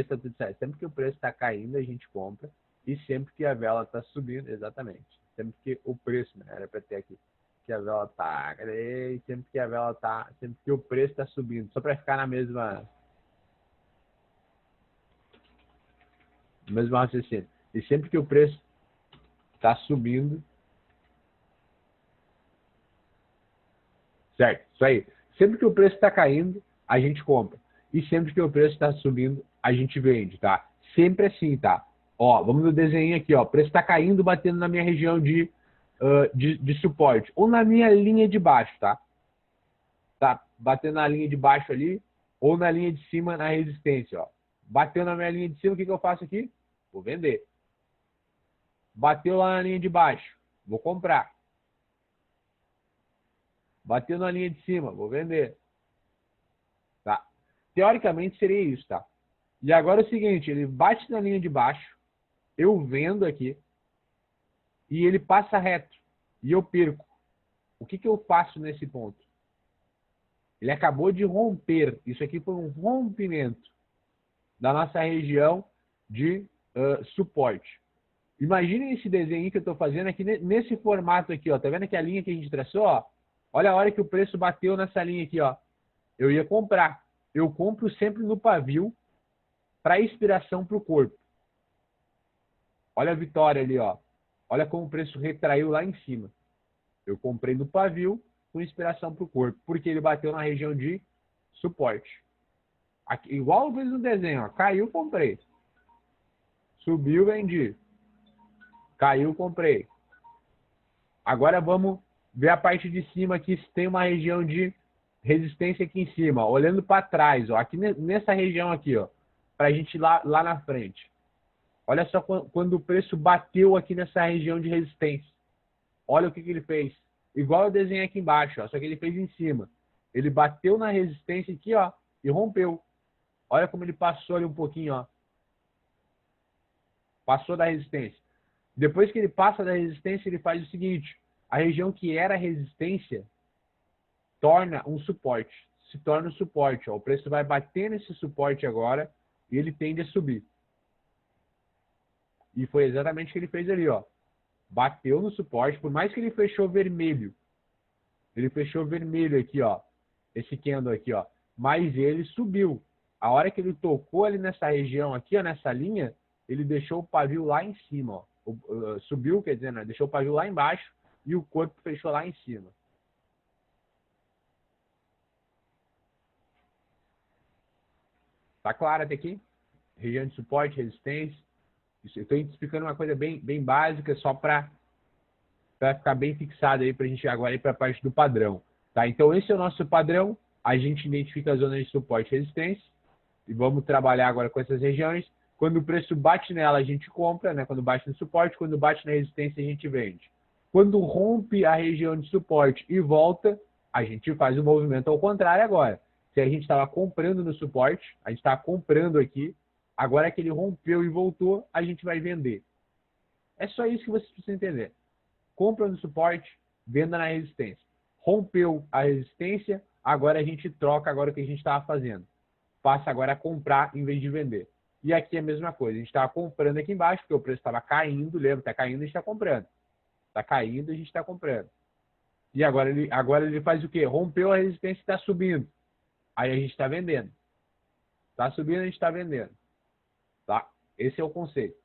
tudo certo. Sempre que o preço está caindo, a gente compra. E sempre que a vela está subindo, exatamente. Sempre que o preço, né? Era para ter aqui. Que a vela tá, sempre que a vela tá, sempre que o preço está subindo, só para ficar na mesma raciocínio. E sempre que o preço está subindo, certo? Isso aí. Sempre que o preço está caindo, a gente compra. E sempre que o preço está subindo, a gente vende, tá? Sempre assim, tá? Ó, vamos no desenho aqui, ó. O preço está caindo, batendo na minha região de suporte. Ou na minha linha de baixo, tá? Tá batendo na linha de baixo ali, ou na linha de cima na resistência, ó. Bateu na minha linha de cima, o que eu faço aqui? Vou vender. Bateu lá na linha de baixo, vou comprar. Bateu na linha de cima, vou vender. Tá? Teoricamente seria isso, tá? E agora é o seguinte, ele bate na linha de baixo, eu vendo aqui, e ele passa reto, e eu perco. O que eu faço nesse ponto? Ele acabou de romper. Isso aqui foi um rompimento da nossa região de suporte. Imaginem esse desenho que eu estou fazendo aqui nesse formato aqui, ó. Tá vendo que a linha que a gente traçou, ó? Olha a hora que o preço bateu nessa linha aqui, ó. Eu ia comprar. Eu compro sempre no pavio para inspiração para o corpo. Olha a vitória ali, ó. Olha como o preço retraiu lá em cima. Eu comprei no pavio com inspiração para o corpo, porque ele bateu na região de suporte. Aqui, igual eu fiz no desenho, ó. Caiu, comprei. Subiu, vendi. Caiu, comprei. Agora vamos ver a parte de cima aqui, se tem uma região de resistência aqui em cima. Ó. Olhando para trás, ó. Aqui nessa região aqui, ó. Para a gente ir lá na frente. Olha só quando o preço bateu aqui nessa região de resistência. Olha o que ele fez. Igual eu desenhei aqui embaixo, ó, só que ele fez em cima. Ele bateu na resistência aqui, ó, e rompeu. Olha como ele passou ali um pouquinho, ó. Passou da resistência. Depois que ele passa da resistência, ele faz o seguinte. A região que era resistência torna um suporte. Se torna um suporte. Ó. O preço vai bater nesse suporte agora e ele tende a subir. E foi exatamente o que ele fez ali, ó. Bateu no suporte, por mais que ele fechou vermelho. Ele fechou vermelho aqui, ó. Esse candle aqui, ó. Mas ele subiu. A hora que ele tocou ali nessa região aqui, ó, nessa linha, ele deixou o pavio lá em cima, ó. Subiu, quer dizer, né? Deixou o pavio lá embaixo e o corpo fechou lá em cima. Tá claro até aqui? Região de suporte, resistência. Isso, eu estou explicando uma coisa bem básica, só para ficar bem fixado aí, para a gente agora ir para a parte do padrão. Tá? Então, esse é o nosso padrão. A gente identifica as zonas de suporte e resistência. E vamos trabalhar agora com essas regiões. Quando o preço bate nela, a gente compra, né? Quando bate no suporte, quando bate na resistência, a gente vende. Quando rompe a região de suporte e volta, a gente faz o movimento ao contrário agora. Se a gente estava comprando no suporte, a gente está comprando aqui, agora que ele rompeu e voltou, a gente vai vender. É só isso que vocês precisam entender. Compra no suporte, venda na resistência. Rompeu a resistência, agora a gente troca agora o que a gente estava fazendo. Passa agora a comprar em vez de vender. E aqui é a mesma coisa. A gente estava comprando aqui embaixo, porque o preço estava caindo, lembra? Está caindo, a gente está comprando. Está caindo, a gente está comprando. E agora ele faz o quê? Rompeu a resistência e está subindo. Aí a gente está vendendo. Está subindo, a gente está vendendo. Tá? Esse é o conceito.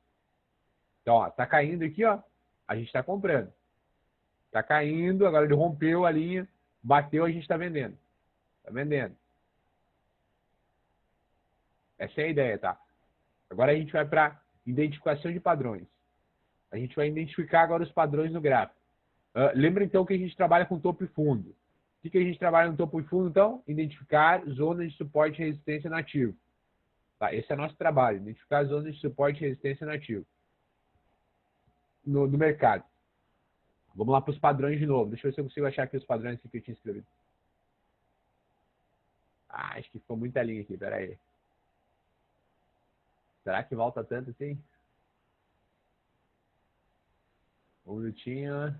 Então, ó, está caindo aqui, ó. A gente está comprando. Está caindo, agora ele rompeu a linha, bateu, a gente está vendendo. Está vendendo. Essa é a ideia, tá? Agora a gente vai para identificação de padrões. A gente vai identificar agora os padrões no gráfico. Lembra então que a gente trabalha com topo e fundo. O que a gente trabalha no topo e fundo, então? Identificar zonas de suporte e resistência no ativo. Tá? Esse é o nosso trabalho, identificar zonas de suporte e resistência no ativo. No mercado. Vamos lá para os padrões de novo. Deixa eu ver se eu consigo achar aqui os padrões que eu tinha escrevido. Ah, acho que ficou muita linha aqui, peraí. Será que volta tanto assim? Um minutinho.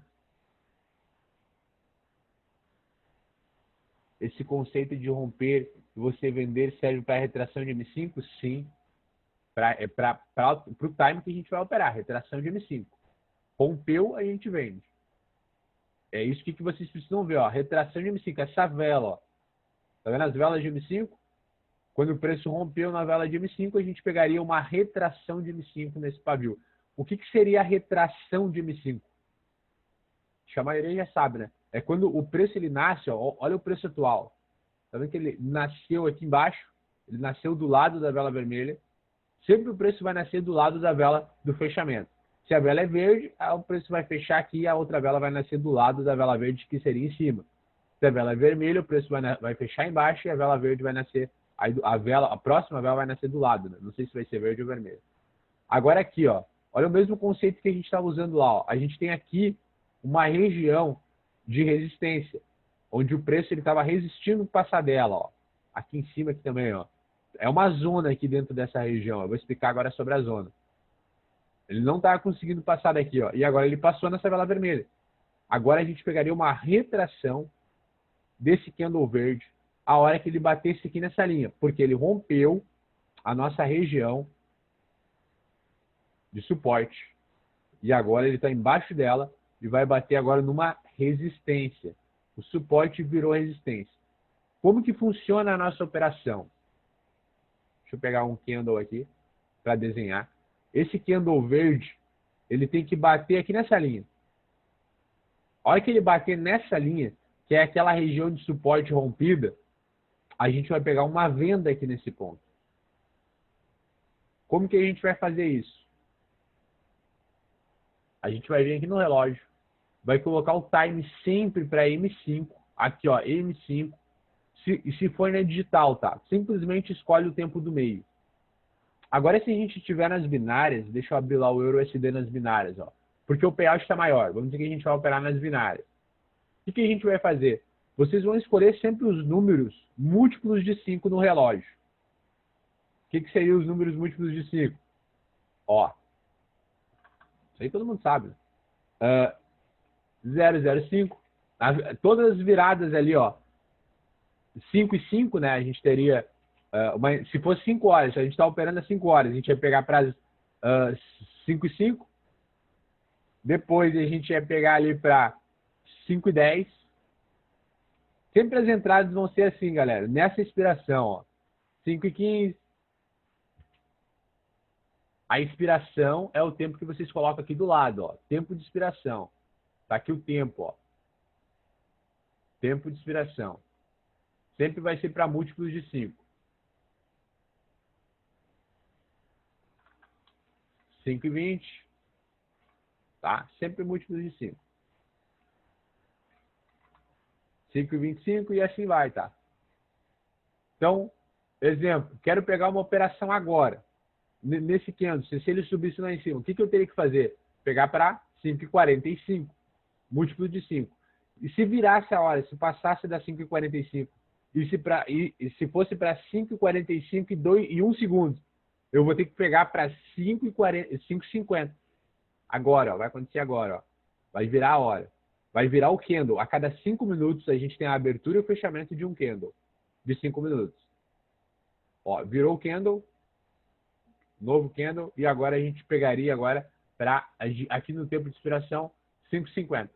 Esse conceito de romper e você vender serve para retração de M5? Sim. Para o time que a gente vai operar, retração de M5. Rompeu, a gente vende. É isso que vocês precisam ver, ó. Retração de M5, essa vela, ó. Tá vendo as velas de M5? Quando o preço rompeu na vela de M5, a gente pegaria uma retração de M5 nesse pavio. O que seria a retração de M5? Acho que a maioria já sabe, né? É quando o preço ele nasce, ó, olha o preço atual. Tá vendo que ele nasceu aqui embaixo? Ele nasceu do lado da vela vermelha. Sempre o preço vai nascer do lado da vela do fechamento. Se a vela é verde, o preço vai fechar aqui e a outra vela vai nascer do lado da vela verde, que seria em cima. Se a vela é vermelha, o preço vai fechar embaixo e a vela verde vai nascer. A próxima vela vai nascer do lado, né? Não sei se vai ser verde ou vermelho. Agora aqui, ó, olha o mesmo conceito que a gente estava usando lá. Ó. A gente tem aqui uma região de resistência, onde o preço estava resistindo passar dela. Ó. Aqui em cima aqui também. Ó. É uma zona aqui dentro dessa região. Eu vou explicar agora sobre a zona. Ele não estava conseguindo passar daqui. Ó, e agora ele passou nessa vela vermelha. Agora a gente pegaria uma retração desse candle verde a hora que ele batesse aqui nessa linha, porque ele rompeu a nossa região de suporte e agora ele está embaixo dela e vai bater agora numa resistência. O suporte virou resistência. Como que funciona a nossa operação? Deixa eu pegar um candle aqui para desenhar. Esse candle verde, ele tem que bater aqui nessa linha. A hora que ele bater nessa linha, que é aquela região de suporte rompida, a gente vai pegar uma venda aqui nesse ponto. Como que a gente vai fazer isso? A gente vai vir aqui no relógio, vai colocar o time sempre para M5, aqui ó, M5, se for na digital, tá? Simplesmente escolhe o tempo do meio. Agora se a gente estiver nas binárias, deixa eu abrir lá o EURUSD nas binárias, ó, porque o payout está maior, vamos dizer que a gente vai operar nas binárias. O que a gente vai fazer? Vocês vão escolher sempre os números múltiplos de 5 no relógio. O que seriam os números múltiplos de 5? Ó, isso aí todo mundo sabe. 005. Todas as viradas ali, ó. 5 e 5, né? A gente teria... se fosse 5 horas, a gente está operando às 5 horas, a gente ia pegar para as 5 e 5. Depois a gente ia pegar ali para 5 e 10. Sempre as entradas vão ser assim, galera. Nessa expiração, ó. 5 e 15. A expiração é o tempo que vocês colocam aqui do lado, ó. Tempo de expiração. Tá aqui o tempo, ó. Tempo de expiração. Sempre vai ser para múltiplos de 5. 5 e 20. Tá? Sempre múltiplos de 5. 5 e 25 e assim vai, tá? Então, exemplo, quero pegar uma operação agora. Nesse candle, se ele subisse lá em cima, o que eu teria que fazer? Pegar para 5,45, múltiplo de 5. E se virasse a hora, se passasse da 5,45 e se fosse para 5,45 e 1 segundo, eu vou ter que pegar para 5,50. Agora, ó, vai acontecer agora. Ó. Vai virar a hora. Vai virar o candle. A cada 5 minutos a gente tem a abertura e o fechamento de um candle de 5 minutos. Ó, virou o candle, novo candle, e agora a gente pegaria agora para aqui no tempo de expiração 5,50.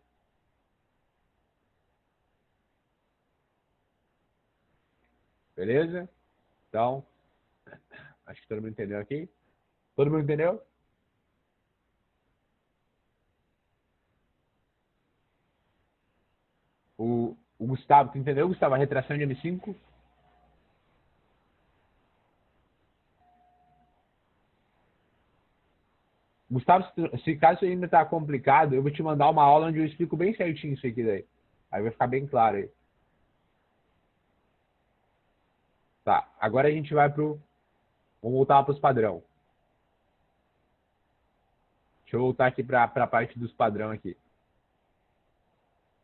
Beleza? Então, acho que todo mundo entendeu aqui. Todo mundo entendeu? O Gustavo, tu entendeu, Gustavo? A retração de M5? Gustavo, se caso ainda está complicado, eu vou te mandar uma aula onde eu explico bem certinho isso aqui daí. Aí vai ficar bem claro aí. Tá, agora a gente vai pro... Vamos voltar para os padrão. Deixa eu voltar aqui para a parte dos padrão aqui.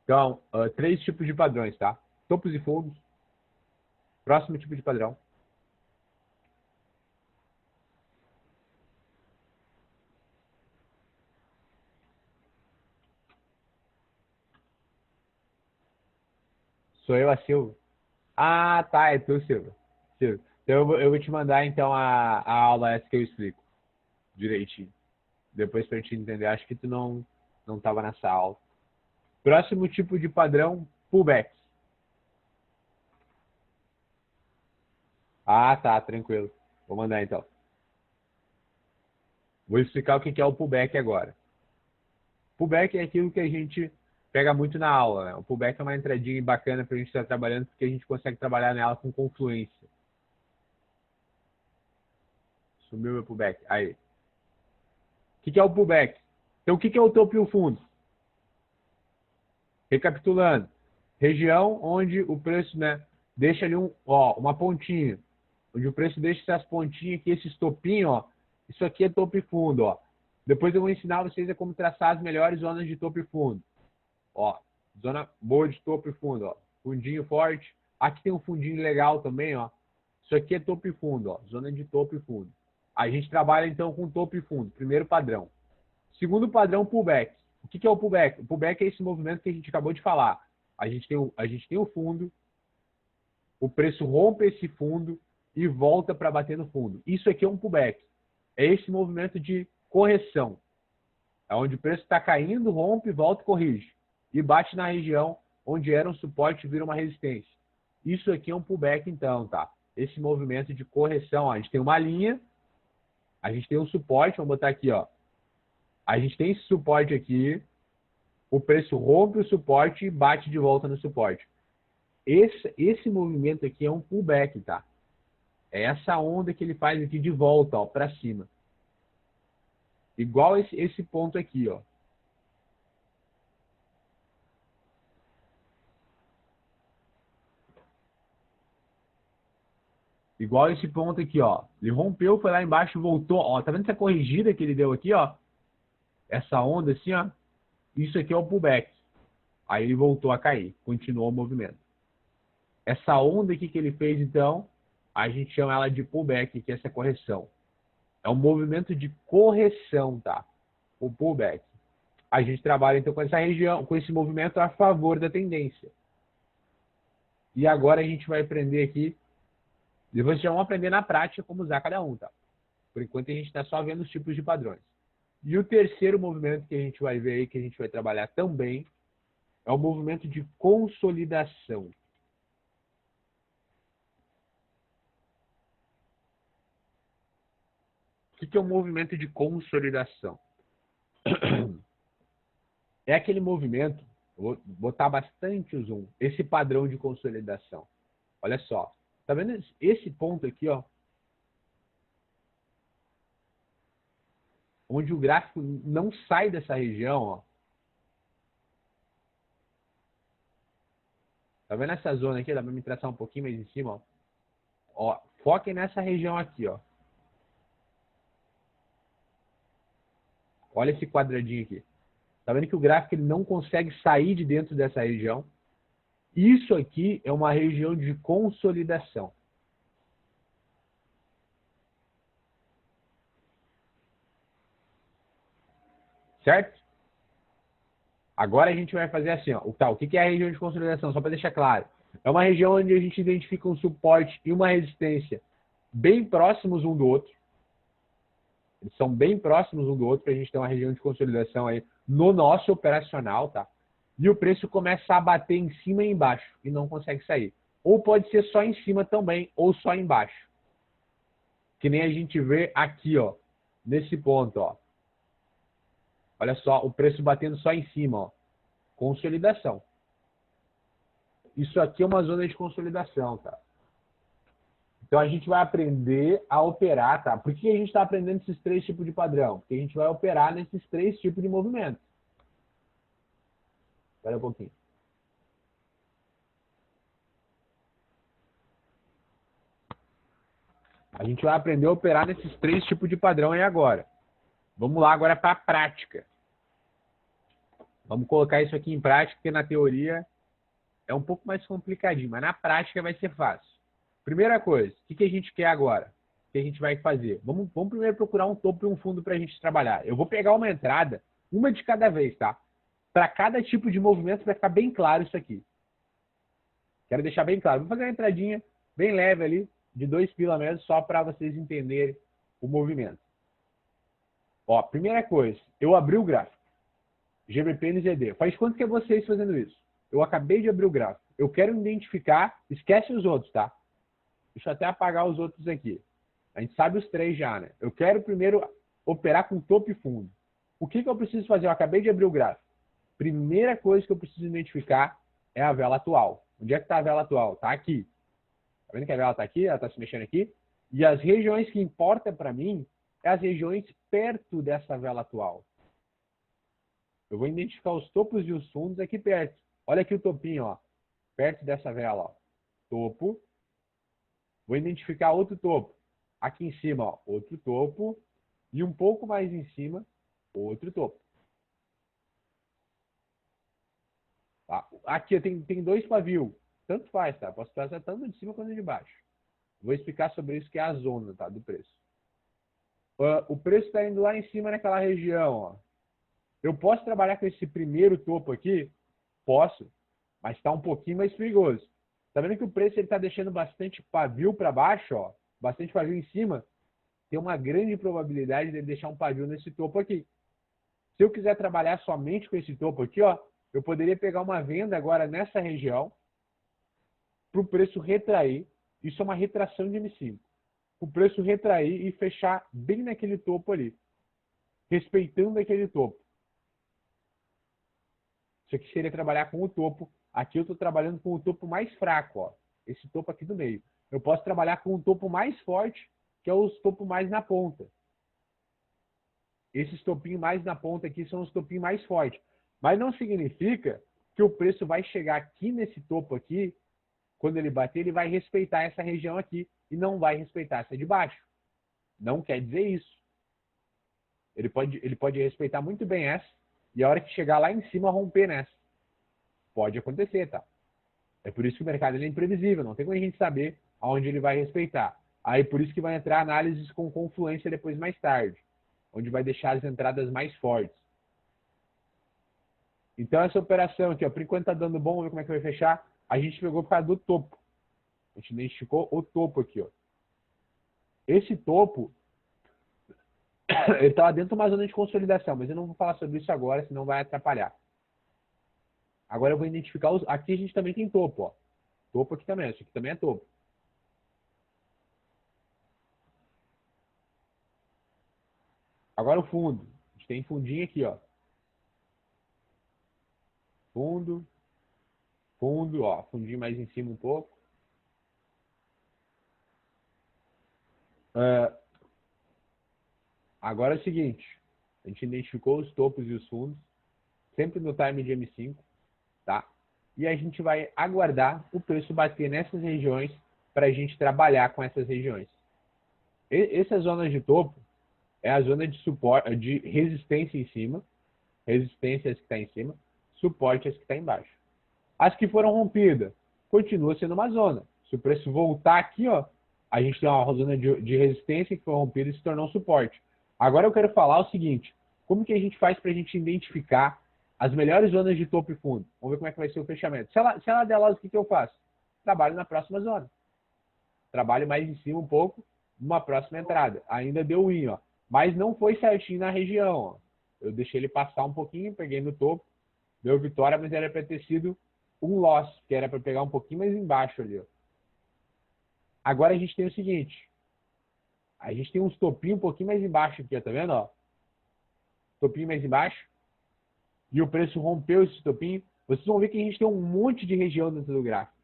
Então, 3 tipos de padrões, tá? Topos e fundos. Próximo tipo de padrão. Sou eu, a Silva. Ah, tá, é tu, Silva. Silva. Então eu vou te mandar então a aula essa que eu explico direitinho. Depois para te entender. Acho que tu não estava nessa aula. Próximo tipo de padrão, pullbacks. Ah, tá, tranquilo. Vou mandar então. Vou explicar o que é o pullback agora. Pullback é aquilo que a gente pega muito na aula, né? O pullback é uma entradinha bacana para a gente estar trabalhando, porque a gente consegue trabalhar nela com confluência. Sumiu meu pullback. Aí. O que é o pullback? Então, o que é o topo e o fundo? Recapitulando. Região onde o preço, né, deixa ali uma pontinha. Onde o preço deixa essas pontinhas aqui, esses topinhos, ó. Isso aqui é topo e fundo, ó. Depois eu vou ensinar vocês a como traçar as melhores zonas de topo e fundo. Ó, zona boa de topo e fundo, ó. Fundinho forte. Aqui tem um fundinho legal também, ó. Isso aqui é topo e fundo, ó. Zona de topo e fundo. A gente trabalha então com topo e fundo. Primeiro padrão. Segundo padrão, pullback. O que é o pullback? O pullback é esse movimento que a gente acabou de falar. A gente tem o fundo, o preço rompe esse fundo e volta para bater no fundo. Isso aqui é um pullback. É esse movimento de correção. É onde o preço está caindo, rompe, volta e corrige. E bate na região onde era um suporte e vira uma resistência. Isso aqui é um pullback então, tá? Esse movimento de correção. Ó, a gente tem uma linha, a gente tem um suporte, vamos botar aqui, ó. A gente tem esse suporte aqui, o preço rompe o suporte e bate de volta no suporte. Esse movimento aqui é um pullback, tá? É essa onda que ele faz aqui de volta, ó, para cima. Igual esse ponto aqui, ó. Igual esse ponto aqui, ó. Ele rompeu, foi lá embaixo, voltou, ó. Tá vendo essa corrigida que ele deu aqui, ó? Essa onda assim, ó. Isso aqui é o pullback. Aí ele voltou a cair, continuou o movimento. Essa onda aqui que ele fez, então, a gente chama ela de pullback, que é essa correção. É um movimento de correção, tá? O pullback. A gente trabalha, então, com essa região, com esse movimento a favor da tendência. E agora a gente vai aprender aqui, depois já vamos aprender na prática como usar cada um, tá? Por enquanto a gente está só vendo os tipos de padrões. E o terceiro movimento que a gente vai ver aí, que a gente vai trabalhar também, é o movimento de consolidação. O que é o movimento de consolidação? É aquele movimento, vou botar bastante o zoom, esse padrão de consolidação. Olha só, tá vendo esse ponto aqui, ó? onde o gráfico não sai dessa região, ó. Tá vendo essa zona aqui? Dá pra me traçar um pouquinho mais em cima, ó. Ó, foquem nessa região aqui, ó. Olha esse quadradinho aqui. Tá vendo que o gráfico ele não consegue sair de dentro dessa região? Isso aqui é uma região de consolidação. Certo? Agora a gente vai fazer assim, ó. O que é a região de consolidação? Só para deixar claro. É uma região onde a gente identifica um suporte e uma resistência bem próximos um do outro. Eles são bem próximos um do outro para a gente ter uma região de consolidação aí no nosso operacional, tá? E o preço começa a bater em cima e embaixo e não consegue sair. Ou pode ser só em cima também, ou só embaixo. Que nem a gente vê aqui, ó. Nesse ponto, ó. Olha só, o preço batendo só em cima, ó. Consolidação. Isso aqui é uma zona de consolidação, tá? Então a gente vai aprender a operar, tá? Por que a gente está aprendendo esses três tipos de padrão? Porque a gente vai operar nesses três tipos de movimentos. Espera um pouquinho. A gente vai aprender a operar nesses três tipos de padrão aí agora. Vamos lá agora para a prática. Vamos colocar isso aqui em prática, porque na teoria é um pouco mais complicadinho, mas na prática vai ser fácil. Primeira coisa, o que a gente quer agora? O que a gente vai fazer? Vamos primeiro procurar um topo e um fundo para a gente trabalhar. Eu vou pegar uma entrada, uma de cada vez, tá? Para cada tipo de movimento vai ficar bem claro isso aqui. Quero deixar bem claro. Vou fazer uma entradinha bem leve ali, de 2 pila mesmo, só para vocês entenderem o movimento. Ó, primeira coisa, eu abri o gráfico. GBP NZD. Faz quanto que é vocês fazendo isso? Eu acabei de abrir o gráfico. Eu quero identificar, esquece os outros, tá? Deixa eu até apagar os outros aqui. A gente sabe os três já, né? Eu quero primeiro operar com topo e fundo. O que eu preciso fazer? Eu acabei de abrir o gráfico. Primeira coisa que eu preciso identificar é a vela atual. Onde é que está a vela atual? Está aqui. Tá vendo que a vela está aqui? Ela está se mexendo aqui. E as regiões que importam para mim é as regiões perto dessa vela atual. Eu vou identificar os topos e os fundos aqui perto. Olha aqui o topinho, ó. Perto dessa vela, ó. Topo. Vou identificar outro topo. Aqui em cima, ó, outro topo. E um pouco mais em cima, outro topo. Tá? Aqui tem dois pavios. Tanto faz, tá? Posso trazer tanto de cima quanto de baixo. Vou explicar sobre isso que é a zona, tá? Do preço. O preço está indo lá em cima naquela região, ó. Eu posso trabalhar com esse primeiro topo aqui? Posso, mas está um pouquinho mais perigoso. Tá vendo que o preço está deixando bastante pavio para baixo, ó, bastante pavio em cima? Tem uma grande probabilidade de ele deixar um pavio nesse topo aqui. Se eu quiser trabalhar somente com esse topo aqui, ó, eu poderia pegar uma venda agora nessa região para o preço retrair. Isso é uma retração de M5. O preço retrair e fechar bem naquele topo ali, respeitando aquele topo. Isso aqui seria trabalhar com o topo. Aqui eu estou trabalhando com o topo mais fraco, ó. Esse topo aqui do meio. Eu posso trabalhar com o topo mais forte, que é os topos mais na ponta. Esses topinhos mais na ponta aqui são os topinhos mais fortes. Mas não significa que o preço vai chegar aqui nesse topo aqui, quando ele bater, ele vai respeitar essa região aqui e não vai respeitar essa de baixo. Não quer dizer isso. Ele pode respeitar muito bem essa e a hora que chegar lá em cima romper nessa. Pode acontecer, tá? É por isso que o mercado é imprevisível, não tem como a gente saber aonde ele vai respeitar. Aí por isso que vai entrar análises com confluência depois mais tarde, onde vai deixar as entradas mais fortes. Então essa operação aqui, ó, por enquanto tá dando bom, vamos ver como é que vai fechar. A gente pegou por causa do topo. A gente identificou o topo aqui, ó. Esse topo, ele estava dentro de uma zona de consolidação, mas eu não vou falar sobre isso agora, senão vai atrapalhar. Agora eu vou identificar os... Aqui a gente também tem topo, ó. Topo aqui também, isso aqui também é topo. Agora o fundo. A gente tem fundinho aqui, ó. Fundo. Fundo, ó. Fundinho mais em cima um pouco. Agora é o seguinte. A gente identificou os topos e os fundos, sempre no time de M5, tá? E a gente vai aguardar o preço bater nessas regiões para a gente trabalhar com essas regiões. Essa zona de topo é a zona de suporte, de resistência em cima, resistência as que está em cima, suporte as que está embaixo. As que foram rompidas, continua sendo uma zona. Se o preço voltar aqui, ó, a gente tem uma zona de resistência que foi rompida e se tornou um suporte. Agora eu quero falar o seguinte, como que a gente faz para a gente identificar as melhores zonas de topo e fundo? Vamos ver como é que vai ser o fechamento. Se ela der loss, o que eu faço? Trabalho na próxima zona. Trabalho mais em cima um pouco, numa próxima entrada. Ainda deu win, ó. Mas não foi certinho na região, ó. Eu deixei ele passar um pouquinho, peguei no topo, deu vitória, mas era para ter sido um loss, que era para pegar um pouquinho mais embaixo ali, ó. Agora a gente tem o seguinte, a gente tem uns topinhos um pouquinho mais embaixo aqui, ó, tá vendo, ó? Topinho mais embaixo. E o preço rompeu esse topinho. Vocês vão ver que a gente tem um monte de região dentro do gráfico.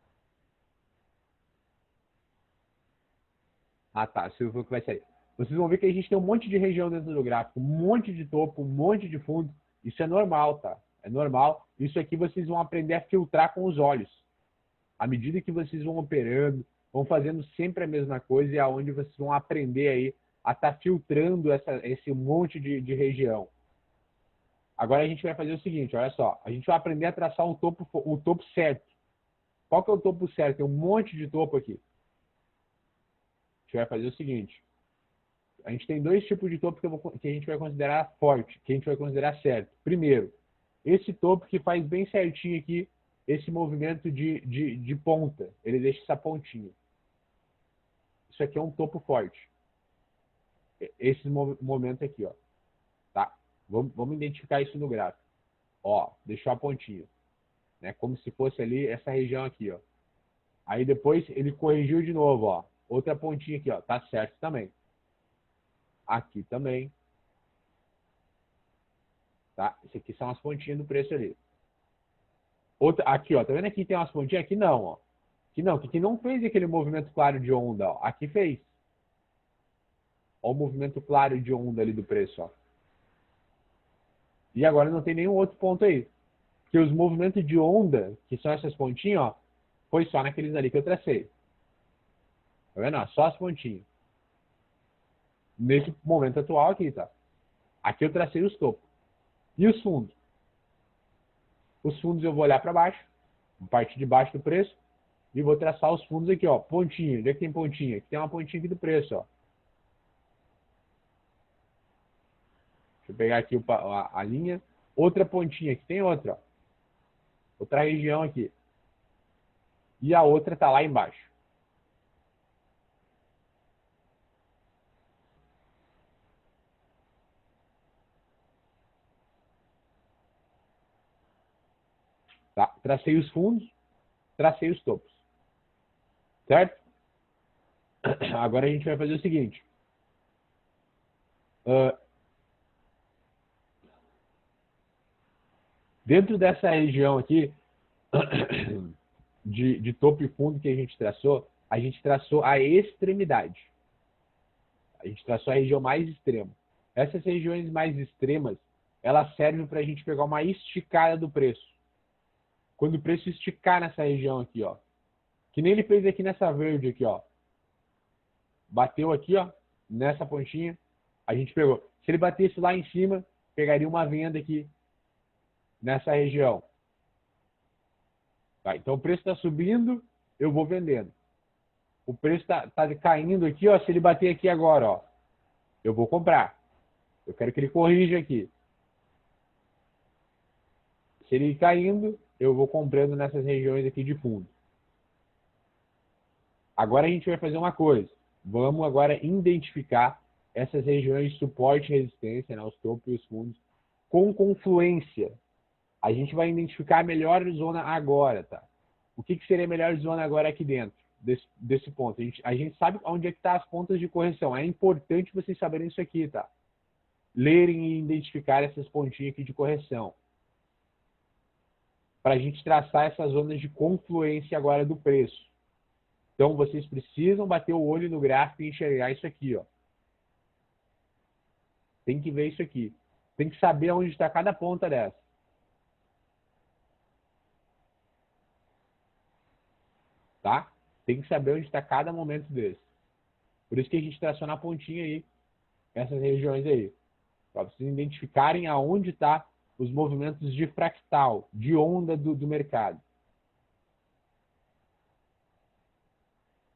Ah, tá. Se eu for que vai sair. Vocês vão ver que a gente tem um monte de região dentro do gráfico, um monte de topo, um monte de fundo. Isso é normal, tá? É normal. Isso aqui vocês vão aprender a filtrar com os olhos. À medida que vocês vão operando, vão fazendo sempre a mesma coisa e é onde vocês vão aprender aí a estar filtrando esse monte de região. Agora a gente vai fazer o seguinte, olha só. A gente vai aprender a traçar o topo certo. Qual que é o topo certo? Tem um monte de topo aqui. A gente vai fazer o seguinte. A gente tem dois tipos de topo que a gente vai considerar forte, que a gente vai considerar certo. Primeiro, esse topo que faz bem certinho aqui esse movimento de ponta. Ele deixa essa pontinha. Isso aqui é um topo forte. Esse momento aqui, ó. Tá? Vamos identificar isso no gráfico. Ó, deixou a pontinha. Né? Como se fosse ali essa região aqui, ó. Aí depois ele corrigiu de novo, ó. Outra pontinha aqui, ó. Tá certo também. Aqui também. Tá? Isso aqui são as pontinhas do preço ali. Outra, aqui, ó. Tá vendo aqui tem umas pontinhas? Aqui não, ó. Aqui não. Aqui não fez aquele movimento claro de onda, ó. Aqui fez. Ó o movimento claro de onda ali do preço, ó. E agora não tem nenhum outro ponto aí. Porque os movimentos de onda, que são essas pontinhas, ó, foi só naqueles ali que eu tracei. Tá vendo? Ó, só as pontinhas. Nesse momento atual aqui, tá? Aqui eu tracei os topos. E os fundos? Os fundos eu vou olhar para baixo, a parte de baixo do preço, e vou traçar os fundos aqui, ó. Pontinha. Onde é que tem pontinha? Aqui tem uma pontinha aqui do preço, ó. Deixa eu pegar aqui a linha. Outra pontinha. Aqui tem outra, ó. Outra região aqui. E a outra está lá embaixo. Tá? Tracei os fundos, tracei os topos. Certo? Agora a gente vai fazer o seguinte. Dentro dessa região aqui, de topo e fundo que a gente traçou a extremidade. A gente traçou a região mais extrema. Essas regiões mais extremas, elas servem para a gente pegar uma esticada do preço. Quando o preço esticar nessa região aqui, ó. Que nem ele fez aqui nessa verde aqui, ó. Bateu aqui, ó, nessa pontinha, a gente pegou. Se ele batesse lá em cima, pegaria uma venda aqui nessa região. Tá? Então o preço está subindo, eu vou vendendo. O preço está caindo aqui, ó. Se ele bater aqui agora, ó, eu vou comprar. Eu quero que ele corrija aqui. Se ele ir caindo, eu vou comprando nessas regiões aqui de fundo. Agora a gente vai fazer uma coisa. Vamos agora identificar essas regiões de suporte e resistência, né, os topos e os fundos, com confluência. A gente vai identificar a melhor zona agora, tá? O que seria a melhor zona agora aqui dentro desse ponto? A gente sabe onde é que tá as pontas de correção. É importante vocês saberem isso aqui, tá? Lerem e identificar essas pontinhas aqui de correção. Para a gente traçar essas zonas de confluência agora do preço. Então, vocês precisam bater o olho no gráfico e enxergar isso aqui, ó. Tem que ver isso aqui. Tem que saber onde está cada ponta dessa. Tá? Tem que saber onde está cada momento desse. Por isso que a gente traciona a pontinha aí, essas regiões aí. Para vocês identificarem aonde está os movimentos de fractal, de onda do mercado.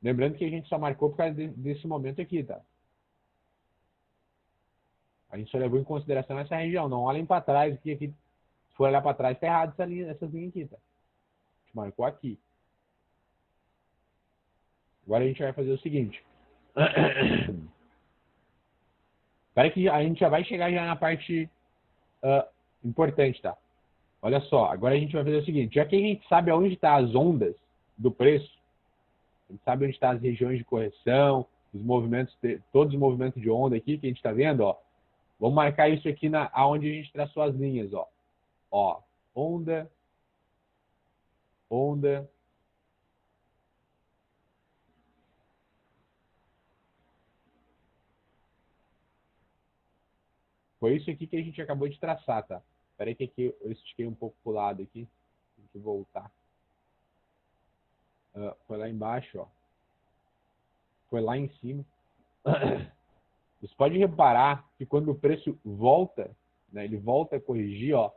Lembrando que a gente só marcou por causa desse momento aqui, tá? A gente só levou em consideração essa região. Não olhem para trás, porque aqui, se for olhar para trás, está errado essa linha aqui, tá? A gente marcou aqui. Agora a gente vai fazer o seguinte. Espera que a gente já vai chegar já na parte importante, tá? Olha só, agora a gente vai fazer o seguinte. Já que a gente sabe aonde estão as ondas do preço, a gente sabe onde estão as regiões de correção, os movimentos, todos os movimentos de onda aqui que a gente está vendo, ó. Vamos marcar isso aqui aonde a gente traçou as linhas, ó. Ó, onda, onda. Foi isso aqui que a gente acabou de traçar, tá? Espera aí que aqui eu estiquei um pouco pro lado aqui. Tem que voltar. Foi lá embaixo, ó. Foi lá em cima. Você pode reparar que quando o preço volta, né, ele volta a corrigir, ó,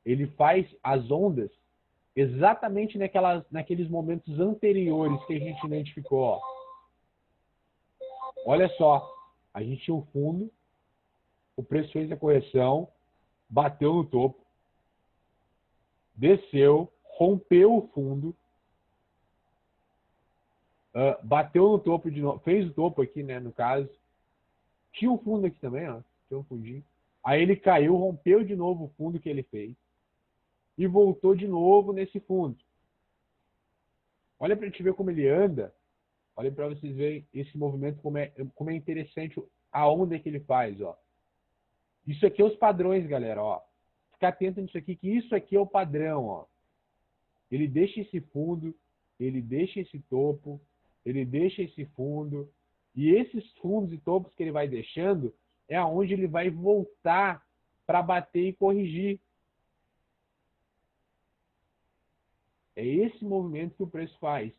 ele faz as ondas exatamente naqueles momentos anteriores que a gente identificou, ó. Olha só, a gente tinha um fundo, o preço fez a correção, bateu no topo, desceu, rompeu o fundo, bateu no topo de novo, fez o topo aqui, né, no caso. Tinha um fundo aqui também, ó, tinha um fundinho. Aí ele caiu, rompeu de novo o fundo que ele fez e voltou de novo nesse fundo. Olha para a gente ver como ele anda. Olha para vocês verem esse movimento, como é interessante a onda que ele faz, ó. Isso aqui é os padrões, galera, ó. Ficar atento nisso aqui, que isso aqui é o padrão, ó. Ele deixa esse fundo, ele deixa esse topo, ele deixa esse fundo. E esses fundos e topos que ele vai deixando é aonde ele vai voltar para bater e corrigir. É esse movimento que o preço faz.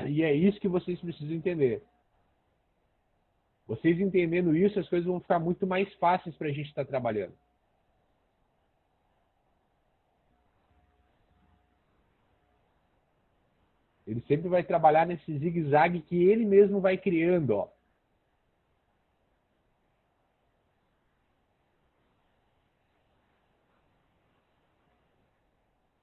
E é isso que vocês precisam entender. Vocês entendendo isso, as coisas vão ficar muito mais fáceis para a gente estar trabalhando. Ele sempre vai trabalhar nesse zigue-zague que ele mesmo vai criando, ó.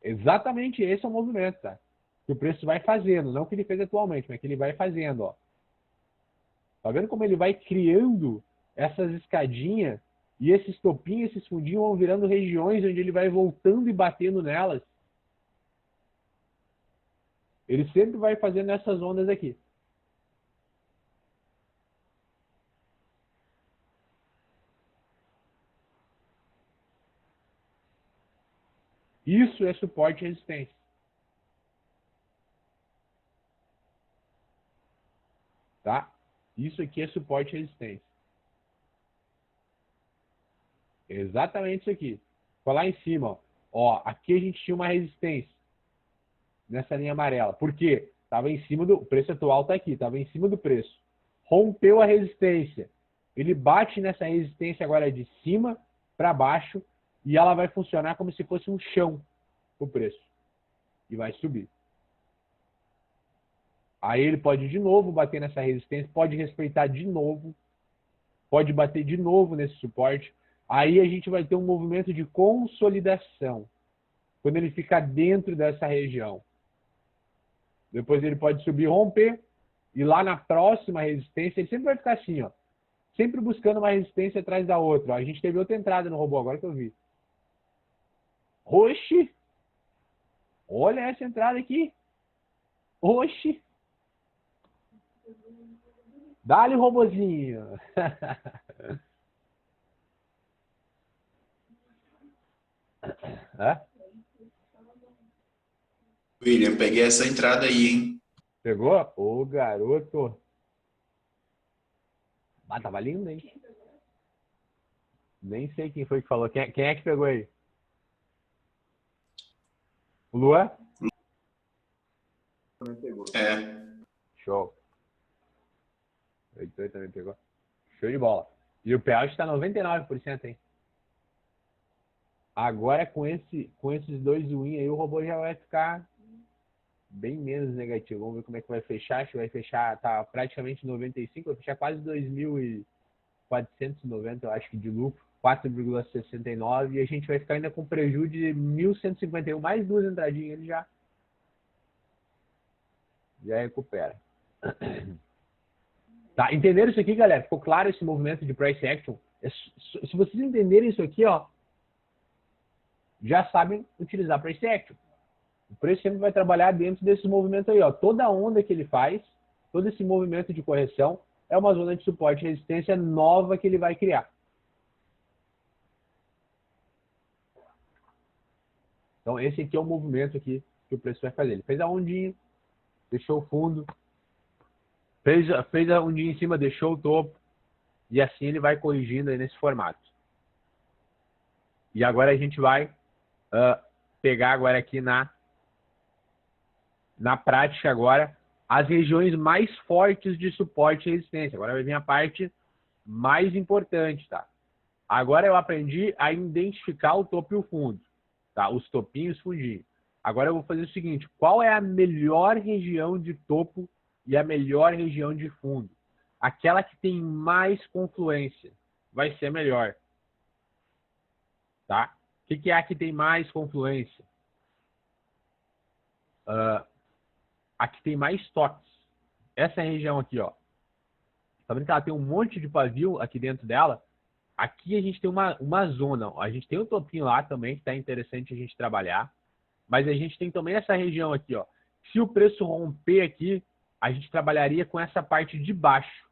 Exatamente esse é o movimento, tá? Que o preço vai fazendo, não o que ele fez atualmente, mas que ele vai fazendo, ó. Tá vendo como ele vai criando essas escadinhas e esses topinhos, esses fundinhos vão virando regiões onde ele vai voltando e batendo nelas? Ele sempre vai fazendo essas ondas aqui. Isso é suporte e resistência. Tá? Isso aqui é suporte e resistência. É exatamente isso aqui. Foi lá em cima, ó. Ó, aqui a gente tinha uma resistência nessa linha amarela. Por quê? Estava em cima do... O preço atual está aqui, estava em cima do preço. Rompeu a resistência. Ele bate nessa resistência agora de cima para baixo e ela vai funcionar como se fosse um chão o preço. E vai subir. Aí ele pode de novo bater nessa resistência, pode respeitar de novo, pode bater de novo nesse suporte. Aí a gente vai ter um movimento de consolidação, quando ele fica dentro dessa região. Depois ele pode subir e romper, e lá na próxima resistência, ele sempre vai ficar assim, ó, sempre buscando uma resistência atrás da outra. Ó. A gente teve outra entrada no robô, agora que eu vi. Oxi! Olha essa entrada aqui. Oxi! Dá-lhe, robozinho! William, peguei essa entrada aí, hein? Pegou? Ô, garoto! Ah, tava lindo, hein? Nem sei quem foi que falou. Quem é que pegou aí? O Luan? É. Show. O Heitor também pegou. Show de bola. E o payout está 99%, hein? Agora com esses dois win aí, o robô já vai ficar bem menos negativo. Vamos ver como é que vai fechar. Acho que vai fechar, tá praticamente 95, vai fechar quase 2.490, eu acho que de lucro, 4,69, e a gente vai ficar ainda com prejuízo de 1.151, mais duas entradinhas, ele já recupera. Tá, entenderam isso aqui, galera? Ficou claro esse movimento de price action? Se vocês entenderem isso aqui, ó, já sabem utilizar price action. O preço sempre vai trabalhar dentro desses movimentos aí, ó. Toda onda que ele faz, todo esse movimento de correção, é uma zona de suporte e resistência nova que ele vai criar. Então, esse aqui é o movimento aqui que o preço vai fazer. Ele fez a ondinha, deixou o fundo, fez a ondinha em cima, deixou o topo, e assim ele vai corrigindo aí nesse formato. E agora a gente vai pegar agora aqui na prática agora as regiões mais fortes de suporte e resistência. Agora vai vir a parte mais importante, tá? Agora eu aprendi a identificar o topo e o fundo, tá? Os topinhos e os fundinhos. Agora eu vou fazer o seguinte, qual é a melhor região de topo e a melhor região de fundo? Aquela que tem mais confluência vai ser melhor, tá? O que é a que tem mais confluência? A que tem mais toques. Essa região aqui, ó. Tá vendo que ela tem um monte de pavio aqui dentro dela? Aqui a gente tem uma zona. A gente tem o topinho lá também, que tá interessante a gente trabalhar. Mas a gente tem também essa região aqui, ó. Se o preço romper aqui, a gente trabalharia com essa parte de baixo.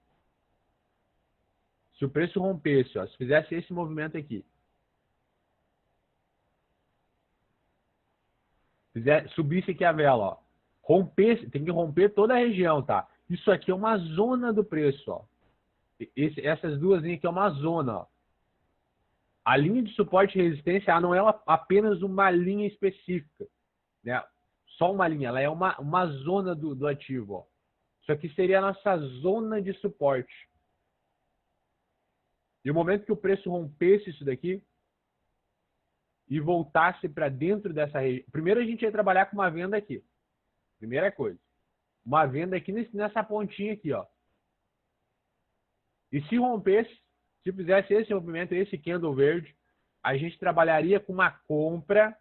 Se o preço rompesse, ó, se fizesse esse movimento aqui, subisse aqui a vela, ó, rompesse, tem que romper toda a região, tá? Isso aqui é uma zona do preço, ó. Essas duas linhas aqui é uma zona, ó. A linha de suporte e resistência, ela não é apenas uma linha específica, né? Só uma linha, ela é uma zona do ativo, ó. Isso aqui seria a nossa zona de suporte. E o momento que o preço rompesse isso daqui e voltasse para dentro dessa região, primeiro a gente ia trabalhar com uma venda aqui. Primeira coisa. Uma venda aqui nessa pontinha aqui, ó. E se rompesse, se fizesse esse movimento, esse candle verde, a gente trabalharia com uma compra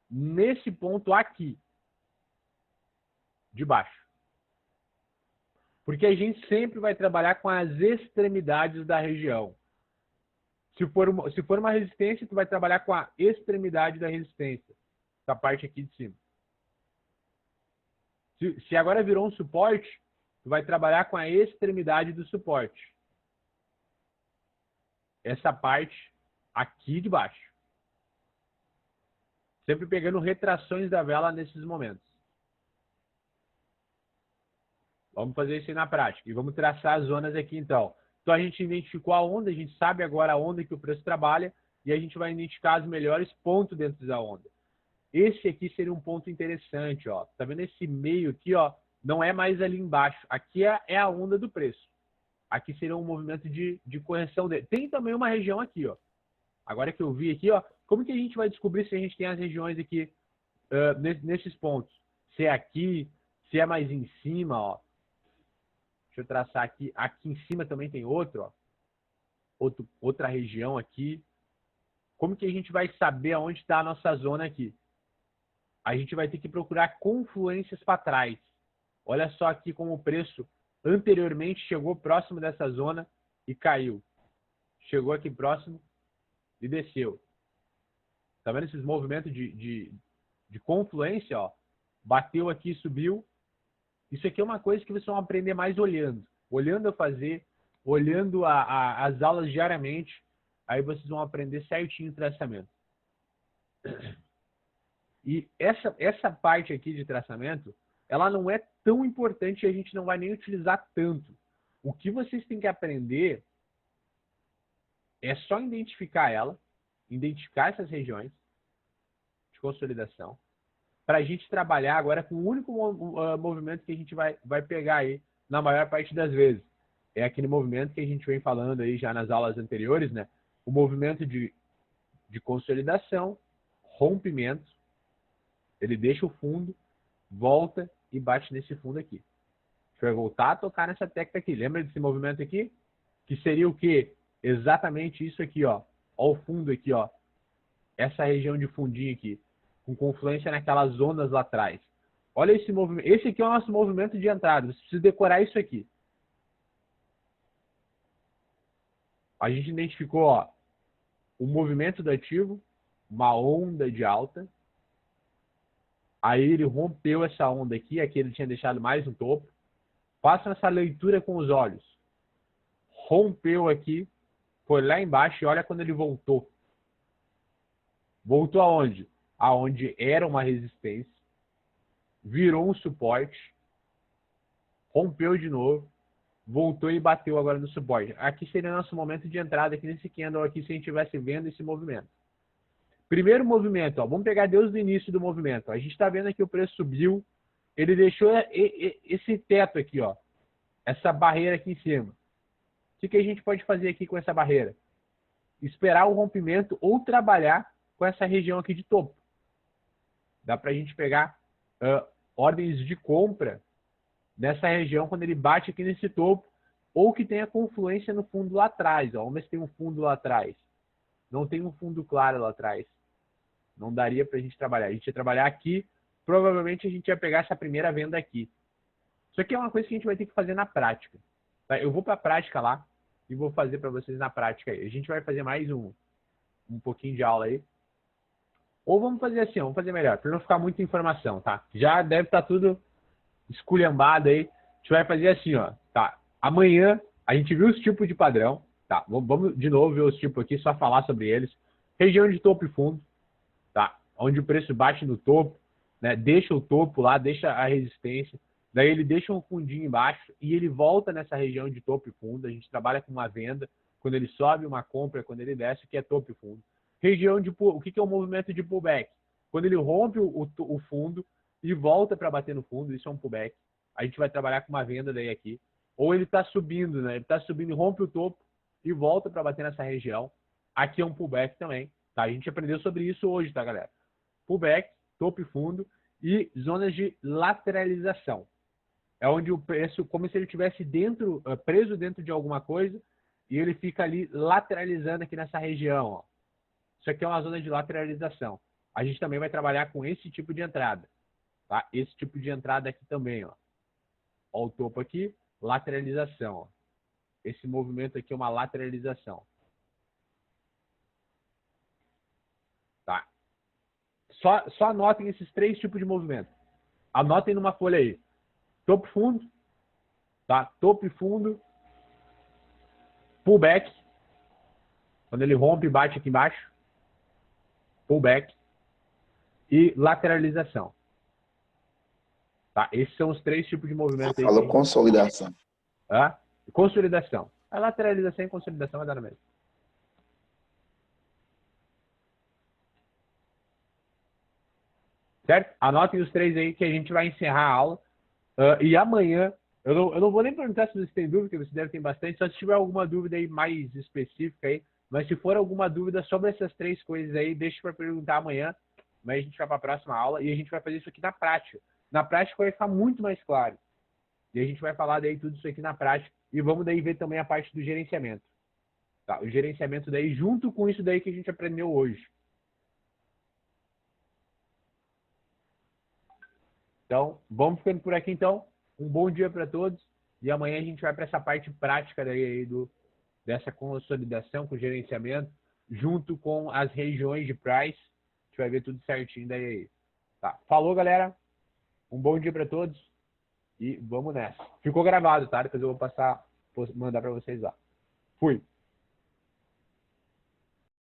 nesse ponto aqui, de baixo. Porque a gente sempre vai trabalhar com as extremidades da região. Se for uma resistência, tu vai trabalhar com a extremidade da resistência, essa parte aqui de cima. Se agora virou um suporte, tu vai trabalhar com a extremidade do suporte. Essa parte aqui de baixo. Sempre pegando retrações da vela nesses momentos. Vamos fazer isso aí na prática. E vamos traçar as zonas aqui, então. Então, a gente identificou a onda, a gente sabe agora a onda que o preço trabalha, e a gente vai identificar os melhores pontos dentro da onda. Esse aqui seria um ponto interessante, ó. Tá vendo esse meio aqui, ó? Não é mais ali embaixo. Aqui é a onda do preço. Aqui seria um movimento de correção dele. Tem também uma região aqui, ó. Agora que eu vi aqui, ó, como que a gente vai descobrir se a gente tem as regiões aqui nesses pontos? Se é aqui, se é mais em cima, ó. Deixa eu traçar aqui. Aqui em cima também tem outro, ó. Outra região aqui. Como que a gente vai saber aonde está a nossa zona aqui? A gente vai ter que procurar confluências para trás. Olha só aqui como o preço anteriormente chegou próximo dessa zona e caiu. Chegou aqui próximo e desceu. Tá vendo esses movimentos de confluência, ó? Bateu aqui e subiu. Isso aqui é uma coisa que vocês vão aprender mais olhando. Olhando eu fazer, olhando as aulas diariamente, aí vocês vão aprender certinho o traçamento. E essa parte aqui de traçamento, ela não é tão importante e a gente não vai nem utilizar tanto. O que vocês têm que aprender É só identificar ela, identificar essas regiões de consolidação, para a gente trabalhar agora com o único movimento que a gente vai pegar aí na maior parte das vezes. É aquele movimento que a gente vem falando aí já nas aulas anteriores, né? O movimento de consolidação, rompimento, ele deixa o fundo, volta e bate nesse fundo aqui. A gente vai voltar a tocar nessa tecla aqui. Lembra desse movimento aqui? Que seria o quê? Exatamente isso aqui, ó. Ó o fundo aqui, ó. Essa região de fundinho aqui, com confluência naquelas zonas lá atrás. Olha esse movimento. Esse aqui é o nosso movimento de entrada. Você precisa decorar isso aqui. A gente identificou, ó, o movimento do ativo, uma onda de alta. Aí ele rompeu essa onda aqui ele tinha deixado mais no topo. Façam essa leitura com os olhos. Rompeu aqui, foi lá embaixo e olha quando ele voltou. Voltou aonde? Aonde era uma resistência. Virou um suporte. Rompeu de novo. Voltou e bateu agora no suporte. Aqui seria o nosso momento de entrada aqui nesse candle aqui, se a gente estivesse vendo esse movimento. Primeiro movimento, ó, vamos pegar desde o início do movimento. A gente está vendo aqui o preço subiu, ele deixou esse teto aqui, ó, essa barreira aqui em cima. O que a gente pode fazer aqui com essa barreira? Esperar o rompimento ou trabalhar com essa região aqui de topo. Dá para a gente pegar ordens de compra nessa região quando ele bate aqui nesse topo, ou que tenha confluência no fundo lá atrás. Ó. Vamos ver se tem um fundo lá atrás. Não tem um fundo claro lá atrás. Não daria para a gente trabalhar. A gente ia trabalhar aqui, provavelmente a gente ia pegar essa primeira venda aqui. Isso aqui é uma coisa que a gente vai ter que fazer na prática. Tá? Eu vou para a prática lá e vou fazer para vocês na prática aí. A gente vai fazer mais um pouquinho de aula aí. Ou vamos fazer assim, vamos fazer melhor, para não ficar muita informação, tá? Já deve estar tudo esculhambado aí. A gente vai fazer assim, ó, tá? Amanhã a gente viu os tipos de padrão, tá? Vamos de novo ver os tipos aqui, só falar sobre eles. Região de topo e fundo, tá? Onde o preço bate no topo, né? Deixa o topo lá, deixa a resistência. Daí ele deixa um fundinho embaixo e ele volta nessa região de topo e fundo. A gente trabalha com uma venda, quando ele sobe, uma compra, quando ele desce, que é topo e fundo. Região de o que é o movimento de pullback? Quando ele rompe o fundo e volta para bater no fundo, isso é um pullback. A gente vai trabalhar com uma venda daí aqui. Ou ele está subindo, né? Ele está subindo e rompe o topo e volta para bater nessa região. Aqui é um pullback também, tá? A gente aprendeu sobre isso hoje, tá, galera? Pullback, topo e fundo e zonas de lateralização. É onde o preço, como se ele estivesse dentro, preso dentro de alguma coisa e ele fica ali lateralizando aqui nessa região, ó. Isso aqui é uma zona de lateralização. A gente também vai trabalhar com esse tipo de entrada. Tá? Esse tipo de entrada aqui também. Ó, ó o topo aqui, lateralização. Ó. Esse movimento aqui é uma lateralização. Tá? Só anotem esses três tipos de movimento. Anotem numa folha aí. Topo fundo. Tá? Topo e fundo. Pullback. Quando ele rompe e bate aqui embaixo. Pullback e lateralização. Tá? Esses são os três tipos de movimento aí. Falou consolidação. Consolidação. A lateralização e consolidação vai dar no mesmo. Certo? Anotem os três aí que a gente vai encerrar a aula. E amanhã, eu não vou nem perguntar se vocês têm dúvida, porque vocês devem ter bastante, só se tiver alguma dúvida aí mais específica aí. Mas se for alguma dúvida sobre essas três coisas aí, deixa para perguntar amanhã. Mas a gente vai para a próxima aula e a gente vai fazer isso aqui na prática. Na prática vai ficar muito mais claro. E a gente vai falar daí tudo isso aqui na prática. E vamos daí ver também a parte do gerenciamento. Tá? O gerenciamento daí junto com isso daí que a gente aprendeu hoje. Então, vamos ficando por aqui então. Um bom dia para todos. E amanhã a gente vai para essa parte prática daí aí dessa consolidação com gerenciamento, junto com as regiões de price. A gente vai ver tudo certinho daí aí. Tá? Falou, galera. Um bom dia para todos. E vamos nessa. Ficou gravado, tá? Depois eu vou mandar para vocês lá. Fui.